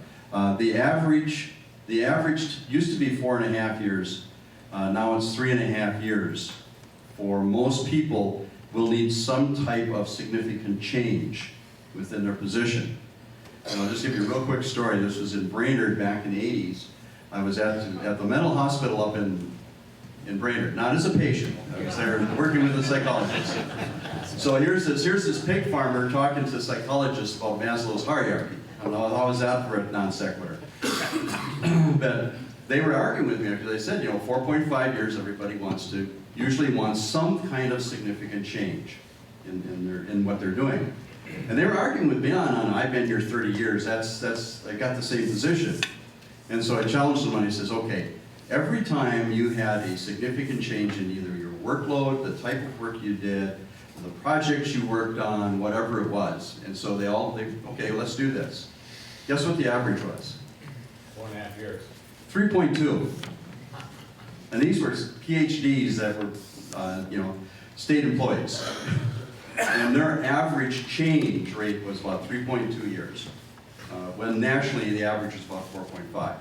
The average used to be 4.5 years. Now it's 3.5 years. For most people, will need some type of significant change within their position. And I'll just give you a real quick story. This was in Brainerd back in the 80s. I was at the mental hospital up in Brainerd, not as a patient. I was there working with a psychologist. So here's this pig farmer talking to a psychologist about Maslow's hierarchy. I don't know, how was that for a non sequitur? But they were arguing with me because they said, 4.5 years, everybody usually wants some kind of significant change in what they're doing. And they were arguing with me on, I've been here 30 years, I got the same position. And so I challenged them and I says, okay, every time you had a significant change in either your workload, the type of work you did, the projects you worked on, whatever it was. And so okay, let's do this. Guess what the average was? 4.5 years. 3.2. And these were PhDs that were, state employees. And their average change rate was about 3.2 years. When nationally, the average was about 4.5.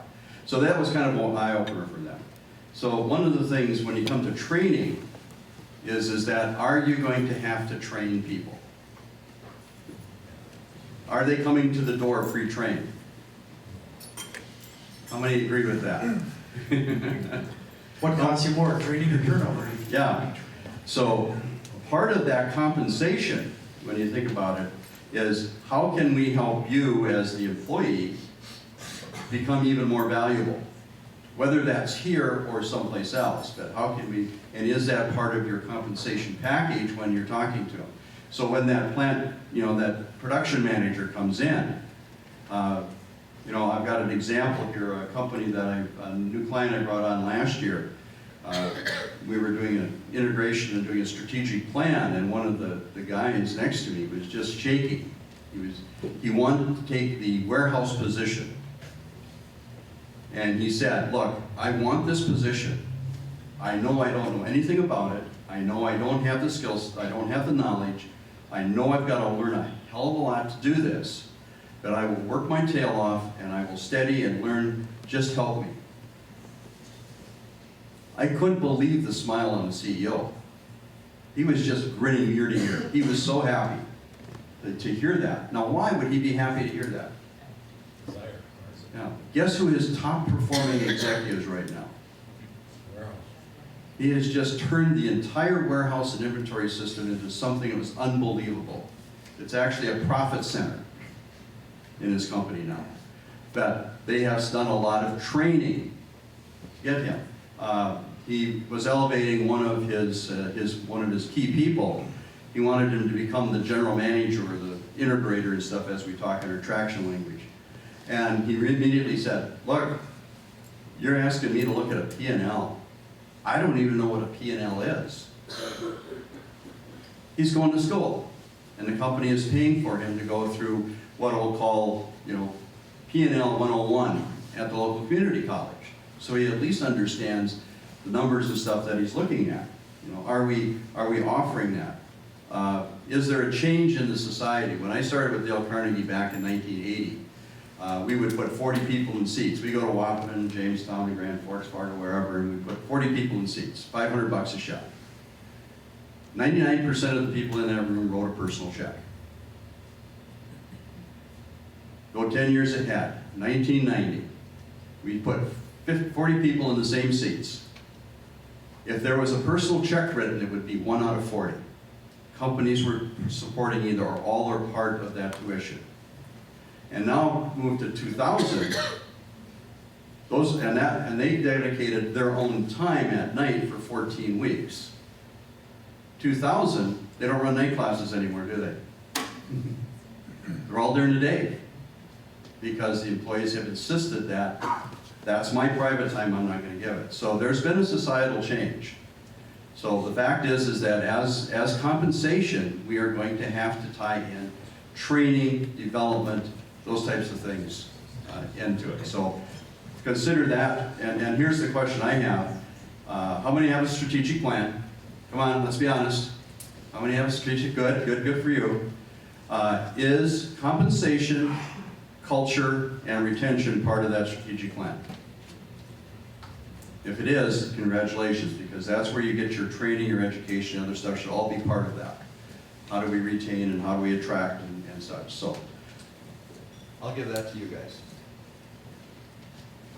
So that was kind of an eye-opener for them. So one of the things when you come to training is that, are you going to have to train people? Are they coming to the door pre-trained? How many agree with that? What costs you more, training or turnover? Yeah. So part of that compensation, when you think about it, is how can we help you as the employee become even more valuable? Whether that's here or someplace else, but how can we, and is that part of your compensation package when you're talking to them? So when that plant, that production manager comes in, I've got an example here, a new client I brought on last year. We were doing an integration and doing a strategic plan, and one of the guys next to me was just shaking. He wanted to take the warehouse position. And he said, look, I want this position. I know I don't know anything about it. I know I don't have the skills, I don't have the knowledge. I know I've got to learn a hell of a lot to do this, but I will work my tail off and I will study and learn, just help me. I couldn't believe the smile on the CEO. He was just grinning ear to ear. He was so happy to hear that. Now, why would he be happy to hear that? Now, guess who his top performing executive is right now? He has just turned the entire warehouse and inventory system into something that was unbelievable. It's actually a profit center in his company now. But they have done a lot of training. Get him. He was elevating one of his key people. He wanted him to become the general manager or the integrator and stuff, as we talk in our traction language. And he immediately said, look, you're asking me to look at a P&L. I don't even know what a P&L is. He's going to school, and the company is paying for him to go through what we'll call, P&L 101 at the local community college. So he at least understands the numbers and stuff that he's looking at. Are we offering that? Is there a change in the society? When I started with Dale Carnegie back in 1980, we would put 40 people in seats. We go to Wappington, Jamestown, Grand Forks, Fargo, wherever, and we put 40 people in seats, $500 a shot. 99% of the people in that room wrote a personal check. Go 10 years ahead, 1990. We put 40 people in the same seats. If there was a personal check written, it would be 1 out of 40. Companies were supporting either or all or part of that tuition. And now move to 2000, and they dedicated their own time at night for 14 weeks. 2000, they don't run night classes anymore, do they? They're all during the day, because the employees have insisted that that's my private time, I'm not going to give it. So there's been a societal change. So the fact is that as compensation, we are going to have to tie in training, development, those types of things into it. So consider that, and here's the question I have. How many have a strategic plan? Come on, let's be honest. How many have a strategic? Good for you. Is compensation, culture, and retention part of that strategic plan? If it is, congratulations, because that's where you get your training, your education, and other stuff should all be part of that. How do we retain and how do we attract and such? So I'll give that to you guys.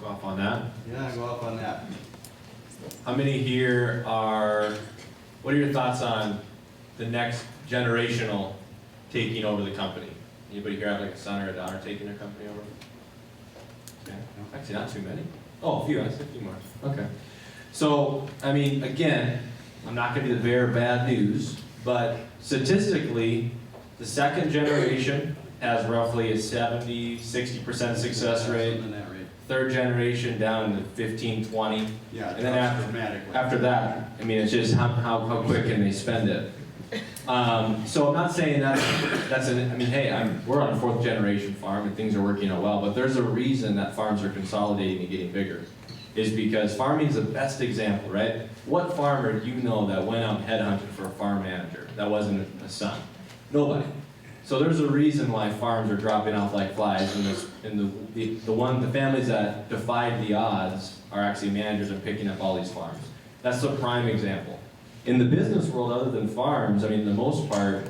Go off on that. Yeah, go up on that. How many here are, what are your thoughts on the next generational taking over the company? Anybody here have like a son or a daughter taking their company over? Yeah, actually not too many. Oh, a few, I said a few more. Okay. So, I mean, again, I'm not gonna be the bearer of bad news, but statistically, the second generation has roughly a 70–60% success rate. Something in that rate. Third generation down to 15–20. Yeah, And then drops dramatically. after that, I mean, it's just how quick can they spend it. So I'm not saying that's an, I mean, hey, we're on a 4th generation farm and things are working out well, but there's a reason that farms are consolidating and getting bigger. Is because farming is the best example, right? What farmer do you know that went out and headhunted for a farm manager that wasn't a son? Nobody. So there's a reason why farms are dropping off like flies, and the families that defied the odds are actually managers and picking up all these farms. That's the prime example. In the business world, other than farms, I mean, the most part,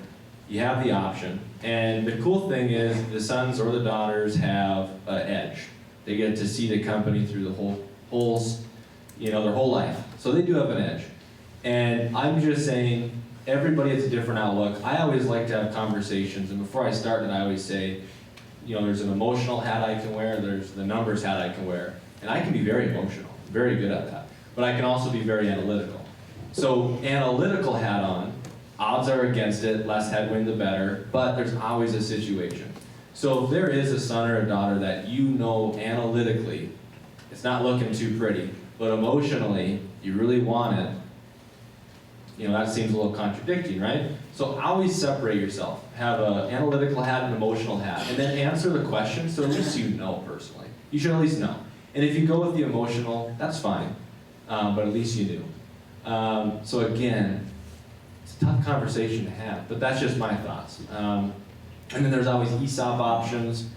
you have the option. And the cool thing is the sons or the daughters have an edge. They get to see the company through the their whole life. So they do have an edge. And I'm just saying, everybody has a different outlook. I always like to have conversations, and before I start it, I always say, there's an emotional hat I can wear, there's the numbers hat I can wear. And I can be very emotional, very good at that. But I can also be very analytical. So analytical hat on, odds are against it, less headwind the better, but there's always a situation. So if there is a son or a daughter that analytically, it's not looking too pretty, but emotionally, you really want it, that seems a little contradicting, right? So always separate yourself. Have an analytical hat and an emotional hat, and then answer the question so at least you know personally. You should at least know. And if you go with the emotional, that's fine, but at least you knew. So again, it's a tough conversation to have, but that's just my thoughts. And then there's always ESOP options.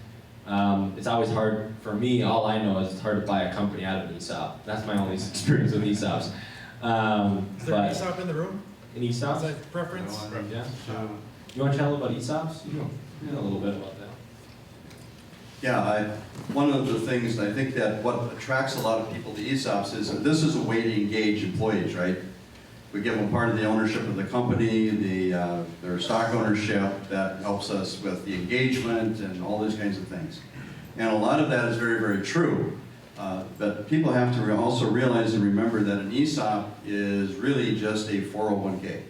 It's always hard for me, all I know is it's hard to buy a company out of an ESOP. That's my only experience with ESOPs. Is there an ESOP in the room? An ESOP? Is that preference? Yeah. You want to tell about ESOPs? You know a little bit about that. Yeah, one of the things, I think that what attracts a lot of people to ESOPs is that this is a way to engage employees, right? We give them part of the ownership of the company, their stock ownership, that helps us with the engagement and all those kinds of things. And a lot of that is very, very true. But people have to also realize and remember that an ESOP is really just a 401k,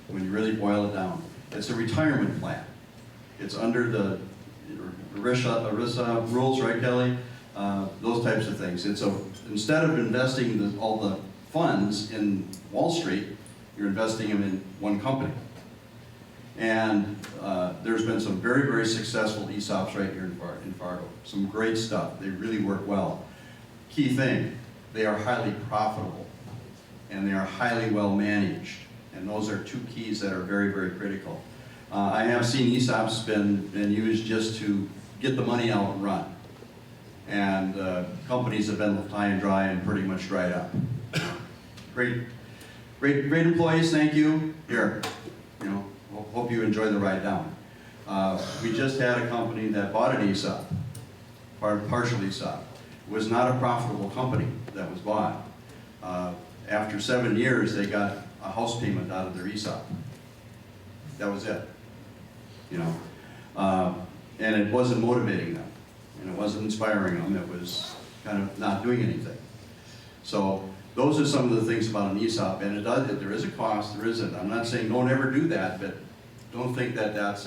when you really boil it down. It's a retirement plan. It's under the ERISA rules, right, Kelly? Those types of things. Instead of investing all the funds in Wall Street, you're investing them in one company. And there's been some very, very successful ESOPs right here in Fargo. Some great stuff. They really work well. Key thing, they are highly profitable and they are highly well managed. And those are two keys that are very, very critical. I have seen ESOPs been used just to get the money out and run. And companies have been left high and dry and pretty much dried up. Great employees, thank you. Here, hope you enjoy the ride down. We just had a company that bought an ESOP, partial ESOP. It was not a profitable company that was bought. After 7 years, they got a house payment out of their ESOP. That was it. And it wasn't motivating them, and it wasn't inspiring them. It was kind of not doing anything. So those are some of the things about an ESOP, and there is a cost, there isn't. I'm not saying don't ever do that, but don't think that that's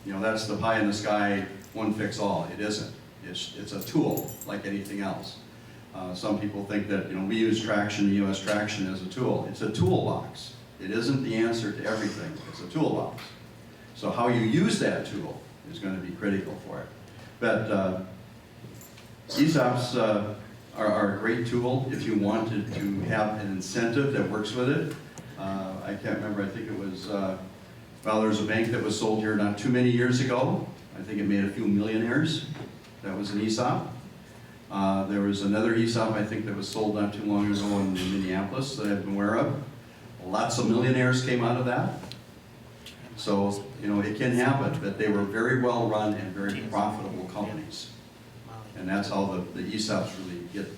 that's the pie in the sky, one fix all. It isn't. It's a tool like anything else. Some people think that we use Traction, US Traction as a tool. It's a toolbox. It isn't the answer to everything. It's a toolbox. So how you use that tool is going to be critical for it. But ESOPs are a great tool if you wanted to have an incentive that works with it. I can't remember, I think it was, there was a bank that was sold here not too many years ago. I think it made a few millionaires. That was an ESOP. There was another ESOP, I think, that was sold not too long ago in Minneapolis that I've been aware of. Lots of millionaires came out of that. So, you know, it can happen, but they were very well-run and very profitable companies. And that's how the ESOPs really get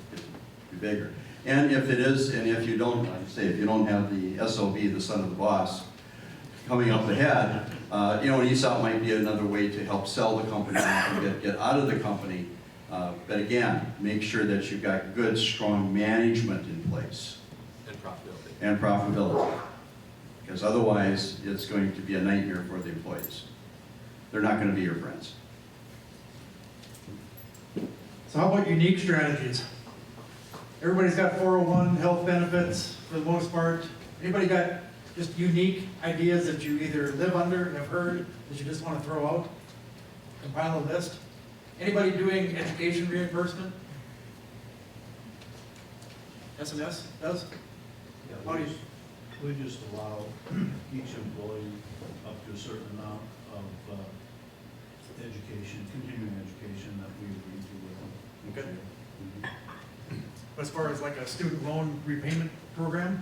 bigger. And if it is, and if you don't, like I say, if you don't have the SOB, the son of the boss, coming up ahead, you know, an ESOP might be another way to help sell the company and get out of the company. But again, make sure that you've got good, strong management in place. And profitability. And profitability. Because otherwise, it's going to be a nightmare for the employees. They're not going to be your friends. So how about unique strategies? Everybody's got 401 health benefits for the most part. Anybody got just unique ideas that you either live under, have heard, that you just want to throw out? Compile a list. Anybody doing education reimbursement? SMS does? How do you- We just allow each employee up to a certain amount of education, continuing education that we agree to with them. each Okay. year. As far as like a student loan repayment program,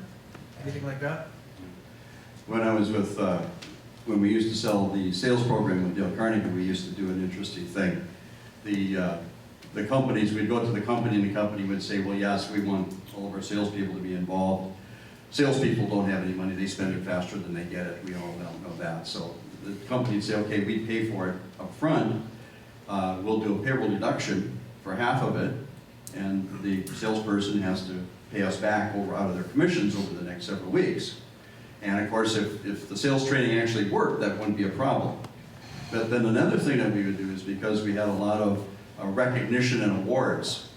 anything like that? When I was with, when we used to sell the sales program with Dale Carnegie, we used to do an interesting thing. The companies, we'd go to the company and the company would say, well, yes, we want all of our salespeople to be involved. Salespeople don't have any money, they spend it faster than they get it, we all know that. So the company would say, okay, we pay for it up front. We'll do a payroll deduction for half of it, and the salesperson has to pay us back out of their commissions over the next several weeks. And of course, if the sales training actually worked, that wouldn't be a problem. But then another thing that we would do is because we had a lot of recognition and awards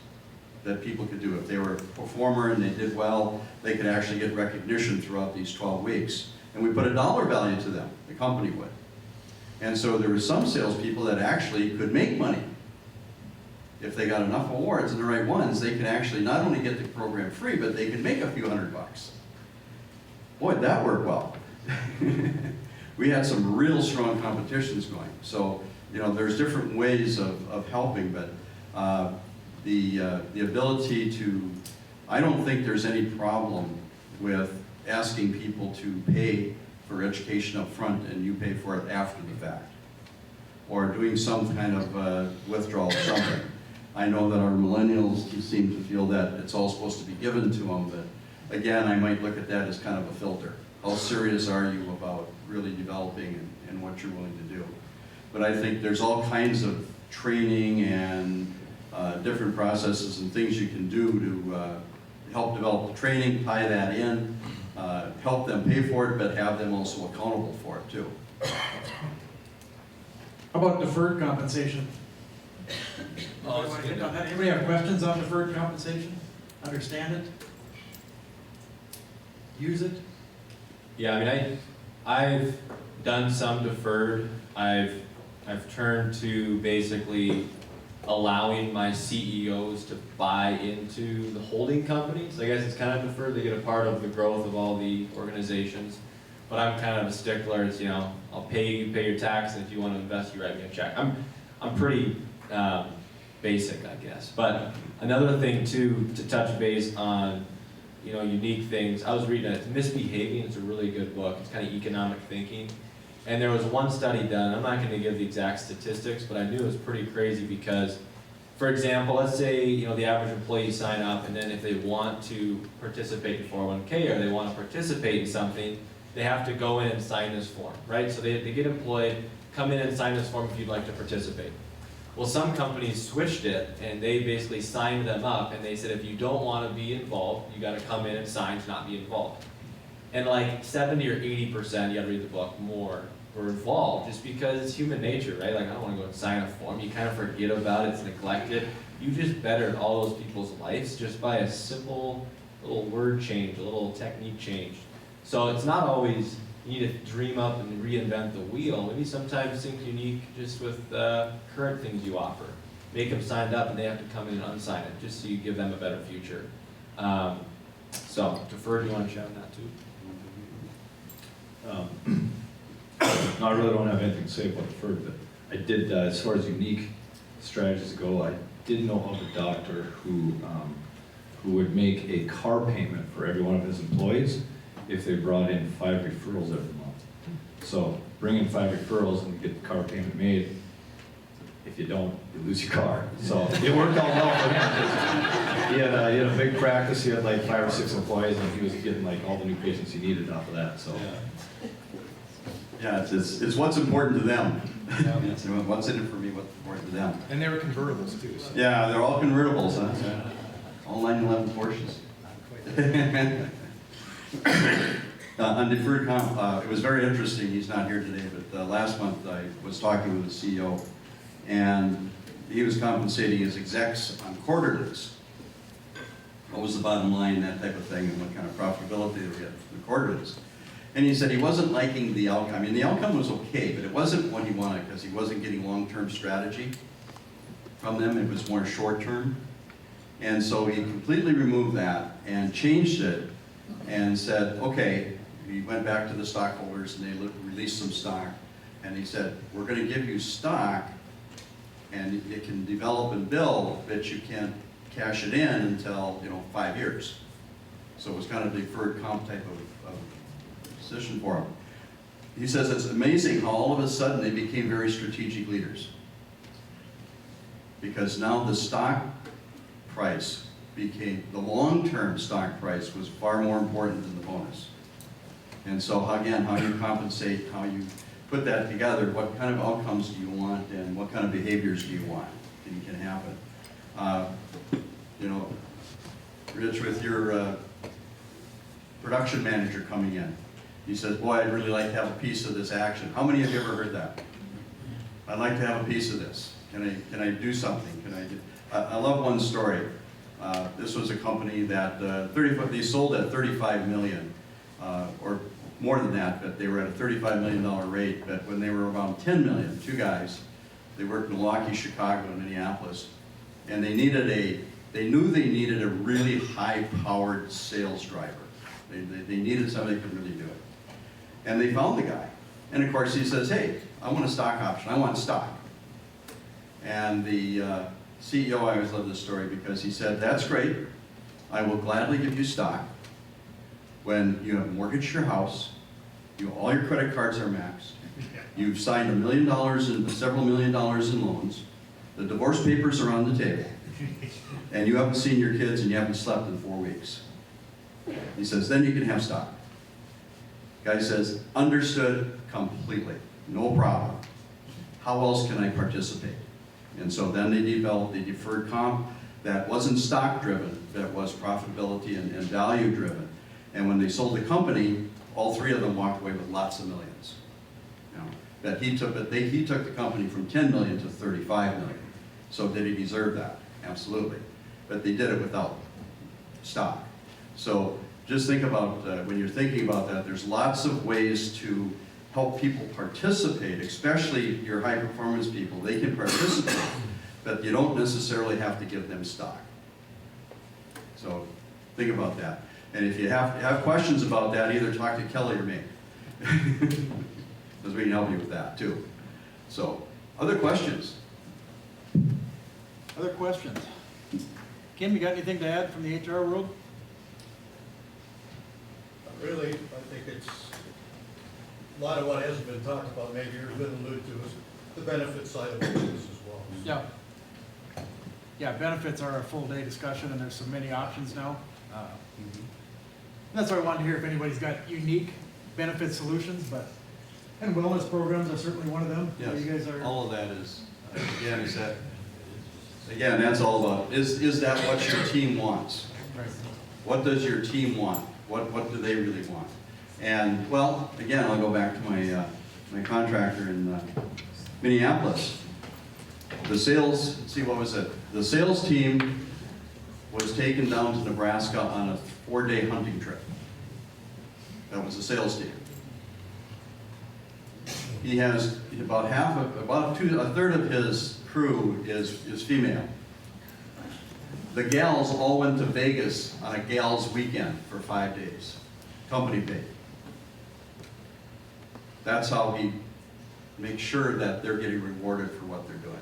that people could do. If they were a performer and they did well, they could actually get recognition throughout these 12 weeks. And we put a dollar value to them, the company would. And so there were some salespeople that actually could make money. If they got enough awards and the right ones, they could actually not only get the program free, but they could make a few $100. Boy, that worked well. We had some real strong competitions going. So, you know, there's different ways of helping, but the ability to, I don't think there's any problem with asking people to pay for education up front and you pay for it after the fact. Or doing some kind of withdrawal of something. I know that our millennials seem to feel that it's all supposed to be given to them, but again, I might look at that as kind of a filter. How serious are you about really developing and what you're willing to do? But I think there's all kinds of training and different processes and things you can do to help develop the training, tie that in, help them pay for it, but have them also accountable for it too. How about deferred compensation? Oh, that's good. Anybody have questions on deferred compensation? Understand it? Use it? Yeah, I mean, I've done some deferred. I've turned to basically allowing my CEOs to buy into the holding companies. I guess it's kind of deferred. They get a part of the growth of all the organizations. But I'm kind of a stickler. It's, you know, I'll pay you, pay your tax, and if you want to invest, you write me a check. I'm pretty basic, I guess. But another thing too, to touch base on, you know, unique things. I was reading it, Misbehaving. It's a really good book. It's kind of economic thinking. And there was one study done. I'm not going to give the exact statistics, but I knew it was pretty crazy because, for example, let's say, you know, the average employee sign up, and then if they want to participate in 401k or they want to participate in something, they have to go in and sign this form, right? So they get employed, come in and sign this form if you'd like to participate. Well, some companies switched it, and they basically signed them up, and they said, if you don't want to be involved, you got to come in and sign to not be involved. And like 70 or 80%, you got to read the book, more were involved, just because it's human nature, right? Like, I don't want to go and sign a form. You kind of forget about it, it's neglected. You just bettered all those people's lives just by a simple little word change, a little technique change. So it's not always, you need to dream up and reinvent the wheel. Maybe sometimes think unique just with current things you offer. Make them signed up and they have to come in and unsign it, just so you give them a better future. So, deferred, you want to chat on that too? No, I really don't have anything to say about deferred, but I did, as far as unique strategies go, I did know of a doctor who would make a car payment for every one of his employees, if they brought in 5 referrals every month. So bring in 5 referrals and get the car payment made. If you don't, you lose your car. So it worked out well for him. He had a big practice. He had like 5 or 6 employees, and he was getting like all the new patients he needed off of that. So Yeah, it's what's important to them. It's what's in it for me, what's important to them. And they were convertibles too, so. Yeah, they're all convertibles, huh? All 911 Porsches. On deferred comp, it was very interesting, he's not here today, but last month I was talking with the CEO, and he was compensating his execs on quarterlies. What was the bottom line, that type of thing, and what kind of profitability they get from the quarterlies. And he said he wasn't liking the outcome. I mean, the outcome was okay, but it wasn't what he wanted, because he wasn't getting long-term strategy from them. It was more short-term. And so he completely removed that and changed it and said, okay, he went back to the stockholders and they released some stock. And he said, we're going to give you stock and it can develop and build, but you can't cash it in until, 5 years. So it was kind of a deferred comp type of position for him. He says it's amazing how all of a sudden they became very strategic leaders. Because now the stock price became, the long-term stock price was far more important than the bonus. And so again, how you compensate, how you put that together, what kind of outcomes do you want and what kind of behaviors do you want can happen. Rich, with your production manager coming in, he says, boy, I'd really like to have a piece of this action. How many of you ever heard that? I'd like to have a piece of this. Can I do something? I love one story. This was a company that they sold at 35 million, or more than that, but they were at a $35 million rate. But when they were around 10 million, 2 guys, they worked in Milwaukee, Chicago, and Minneapolis, and they knew they needed a really high-powered sales driver. They needed somebody who could really do it. And they found the guy. And of course he says, hey, I want a stock option, I want stock. And the CEO, I always love this story because he said, that's great, I will gladly give you stock when you have mortgaged your house, all your credit cards are maxed, you've signed $1 million and several $1 million in loans, the divorce papers are on the table, and you haven't seen your kids and you haven't slept in 4 weeks. He says, then you can have stock. Guy says, understood completely, no problem. How else can I participate? And so then they developed a deferred comp that wasn't stock driven, that was profitability and value driven. And when they sold the company, all 3 of them walked away with lots of millions. That he took the company from 10 million to 35 million. So did he deserve that? Absolutely. But they did it without stock. So just think about, when you're thinking about that, there's lots of ways to help people participate, especially your high performance people. They can participate, but you don't necessarily have to give them stock. So think about that. And if you have questions about that, either talk to Kelly or me. Because we can help you with that too. So, other questions? Other questions? Kim, you got anything to add from the HR world? Really, I think it's, a lot of what hasn't been talked about, maybe you've been alluded to, is the benefit side of business as well. Yeah. Yeah, benefits are a full day discussion and there's so many options now. That's why I wanted to hear if anybody's got unique benefit solutions, and wellness programs are certainly one of them. Yes, You guys are. all of that is, again, that's all about, is that what your team wants? Right. What does your team want? What do they really want? And, well, again, I'll go back to my contractor in Minneapolis. The sales, let's see, what was it? The sales team was taken down to Nebraska on a 4-day hunting trip. That was the sales team. He has about a third of his crew is female. The gals all went to Vegas on a gals weekend for 5 days, company paid. That's how he makes sure that they're getting rewarded for what they're doing.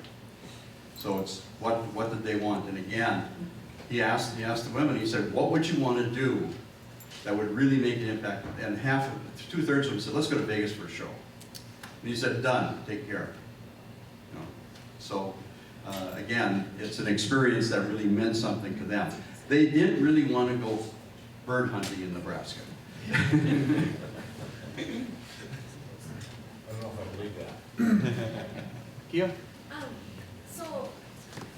So it's what did they want? And again, he asked the women, he said, what would you want to do that would really make an impact. And two-thirds of them said, let's go to Vegas for a show. And he said, done, take care. You know? So, again, it's an experience that really meant something to them. They didn't really want to go bird hunting in Nebraska. I don't know if I believe that. Kia? So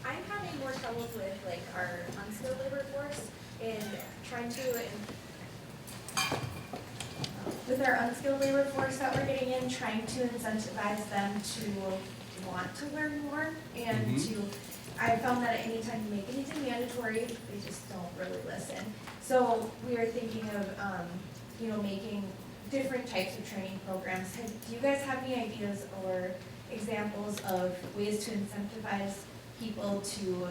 I'm having more troubles with like our unskilled labor force and trying to, with our unskilled labor force that we're getting in, trying to incentivize them to want to learn more and to, I found that anytime you make anything mandatory, they just don't really listen. So we are thinking of, you know, making different types of training programs. Do you guys have any ideas or examples of ways to incentivize people to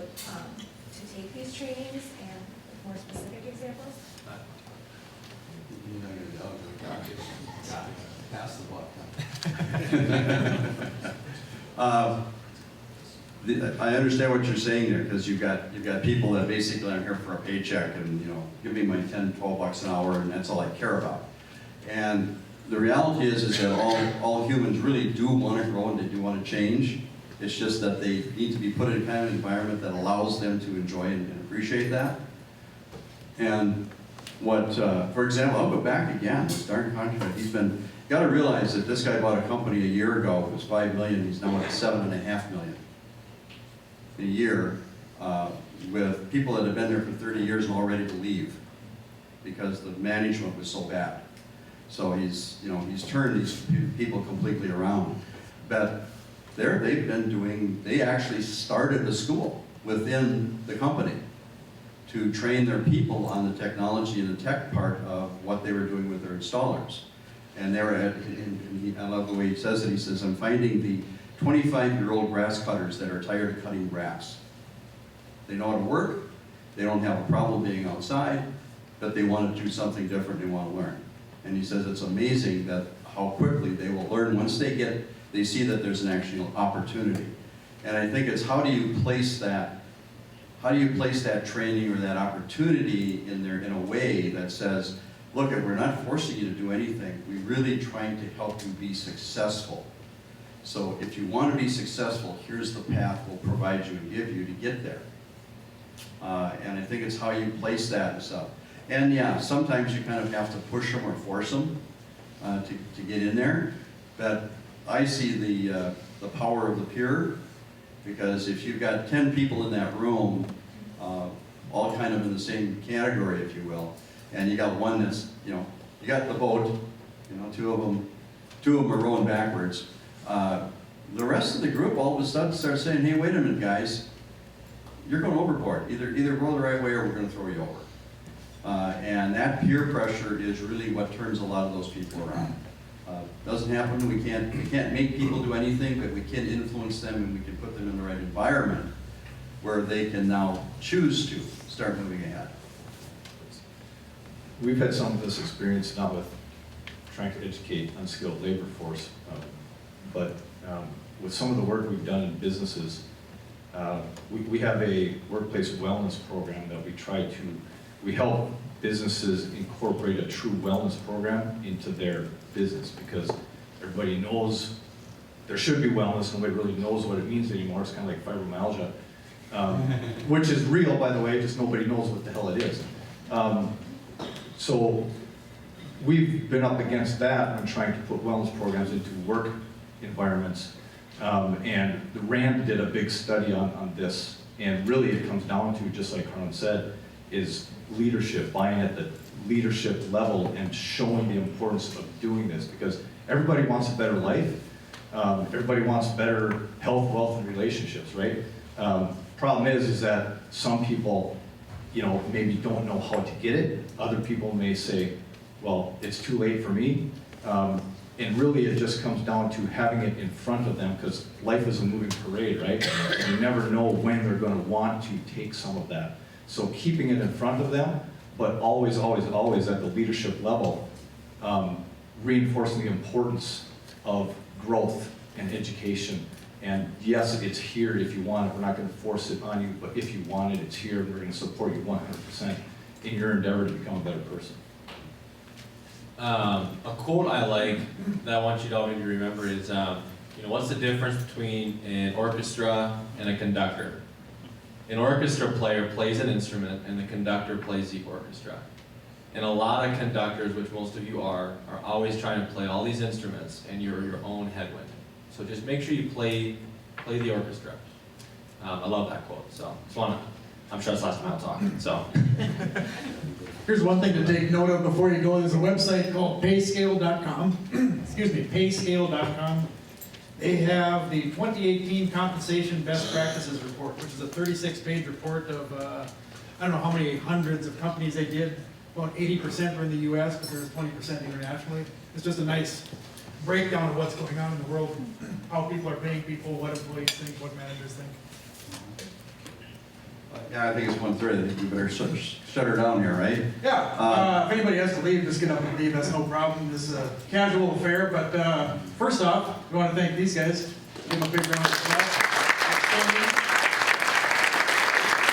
take these trainings and more specific examples? Pass the buck. I understand what you're saying there, because you've got people that basically are here for a paycheck and, you know, give me my 10, 12 bucks an hour and that's all I care about. And the reality is that all humans really do want to grow and they do want to change. It's just that they need to be put in kind of an environment that allows them to enjoy and appreciate that. And what, for example, I'll go back again, this darn contract, you gotta realize that this guy bought a company a year ago, it was $5 million, he's now at $7.5 million in a year, with people that have been there for 30 years and all ready to leave because the management was so bad. So he's turned these people completely around. But they actually started the school within the company to train their people on the technology and the tech part of what they were doing with their installers. And I love the way he says it, he says, I'm finding the 25-year-old grass cutters that are tired of cutting grass. They know how to work, they don't have a problem being outside, but they want to do something different, they want to learn. And he says it's amazing that how quickly they will learn once they see that there's an actual opportunity. And I think it's how do you place that training or that opportunity in there in a way that says, look, we're not forcing you to do anything, we're really trying to help you be successful. So if you want to be successful, here's the path we'll provide you and give you to get there. And I think it's how you place that and stuff. And yeah, sometimes you kind of have to push them or force them to get in there. But I see the power of the peer, because if you've got 10 people in that room, all kind of in the same category, if you will, and you got one that's, you got the boat, two of them are rowing backwards. The rest of the group all of a sudden starts saying, hey, wait a minute, guys, you're going overboard. Either row the right way or we're going to throw you over. And that peer pressure is really what turns a lot of those people around. Doesn't happen, we can't make people do anything, but we can influence them and we can put them in the right environment where they can now choose to start moving ahead. We've had some of this experience, not with trying to educate unskilled labor force, but with some of the work we've done in businesses, we have a workplace wellness program that we help businesses incorporate a true wellness program into their business, because everybody knows there should be wellness, nobody really knows what it means anymore. It's kind of like fibromyalgia, which is real, by the way, just nobody knows what the hell it is. So we've been up against that when trying to put wellness programs into work environments. And the RAND did a big study on this, and really it comes down to, just like Harlan said, is leadership, buying at the leadership level and showing the importance of doing this, because everybody wants a better life. Everybody wants better health, wealth, and relationships, right? Problem is that some people, maybe don't know how to get it. Other people may say, well, it's too late for me. And really it just comes down to having it in front of them, because life is a moving parade, right? And you never know when they're going to want to take some of that. So keeping it in front of them, but always, always, always at the leadership level, reinforcing the importance of growth and education. And yes, it's here if you want it. We're not going to force it on you, but if you want it, it's here. We're going to support you 100% in your endeavor to become a better person. A quote I like that I want you to all maybe remember is, what's the difference between an orchestra and a conductor? An orchestra player plays an instrument and the conductor plays the orchestra. And a lot of conductors, which most of you are always trying to play all these instruments and you're your own headwind. So just make sure you play the orchestra. I love that quote, so I'm sure that's the last time I'll talk, so. Here's one thing to take note of before you go. There's a website called payscale.com. Excuse me, payscale.com. They have the 2018 Compensation Best Practices Report, which is a 36-page report of, I don't know how many hundreds of companies they did. About 80% were in the US, but there's 20% internationally. It's just a nice breakdown of what's going on in the world, how people are paying people, what employees think, what managers think. Yeah, I think it's 1:30. I think we better shut her down here, right? Yeah, if anybody has to leave, just get up and leave, that's no problem. This is a casual affair, but first off, we want to thank these guys. Give them a big round of applause.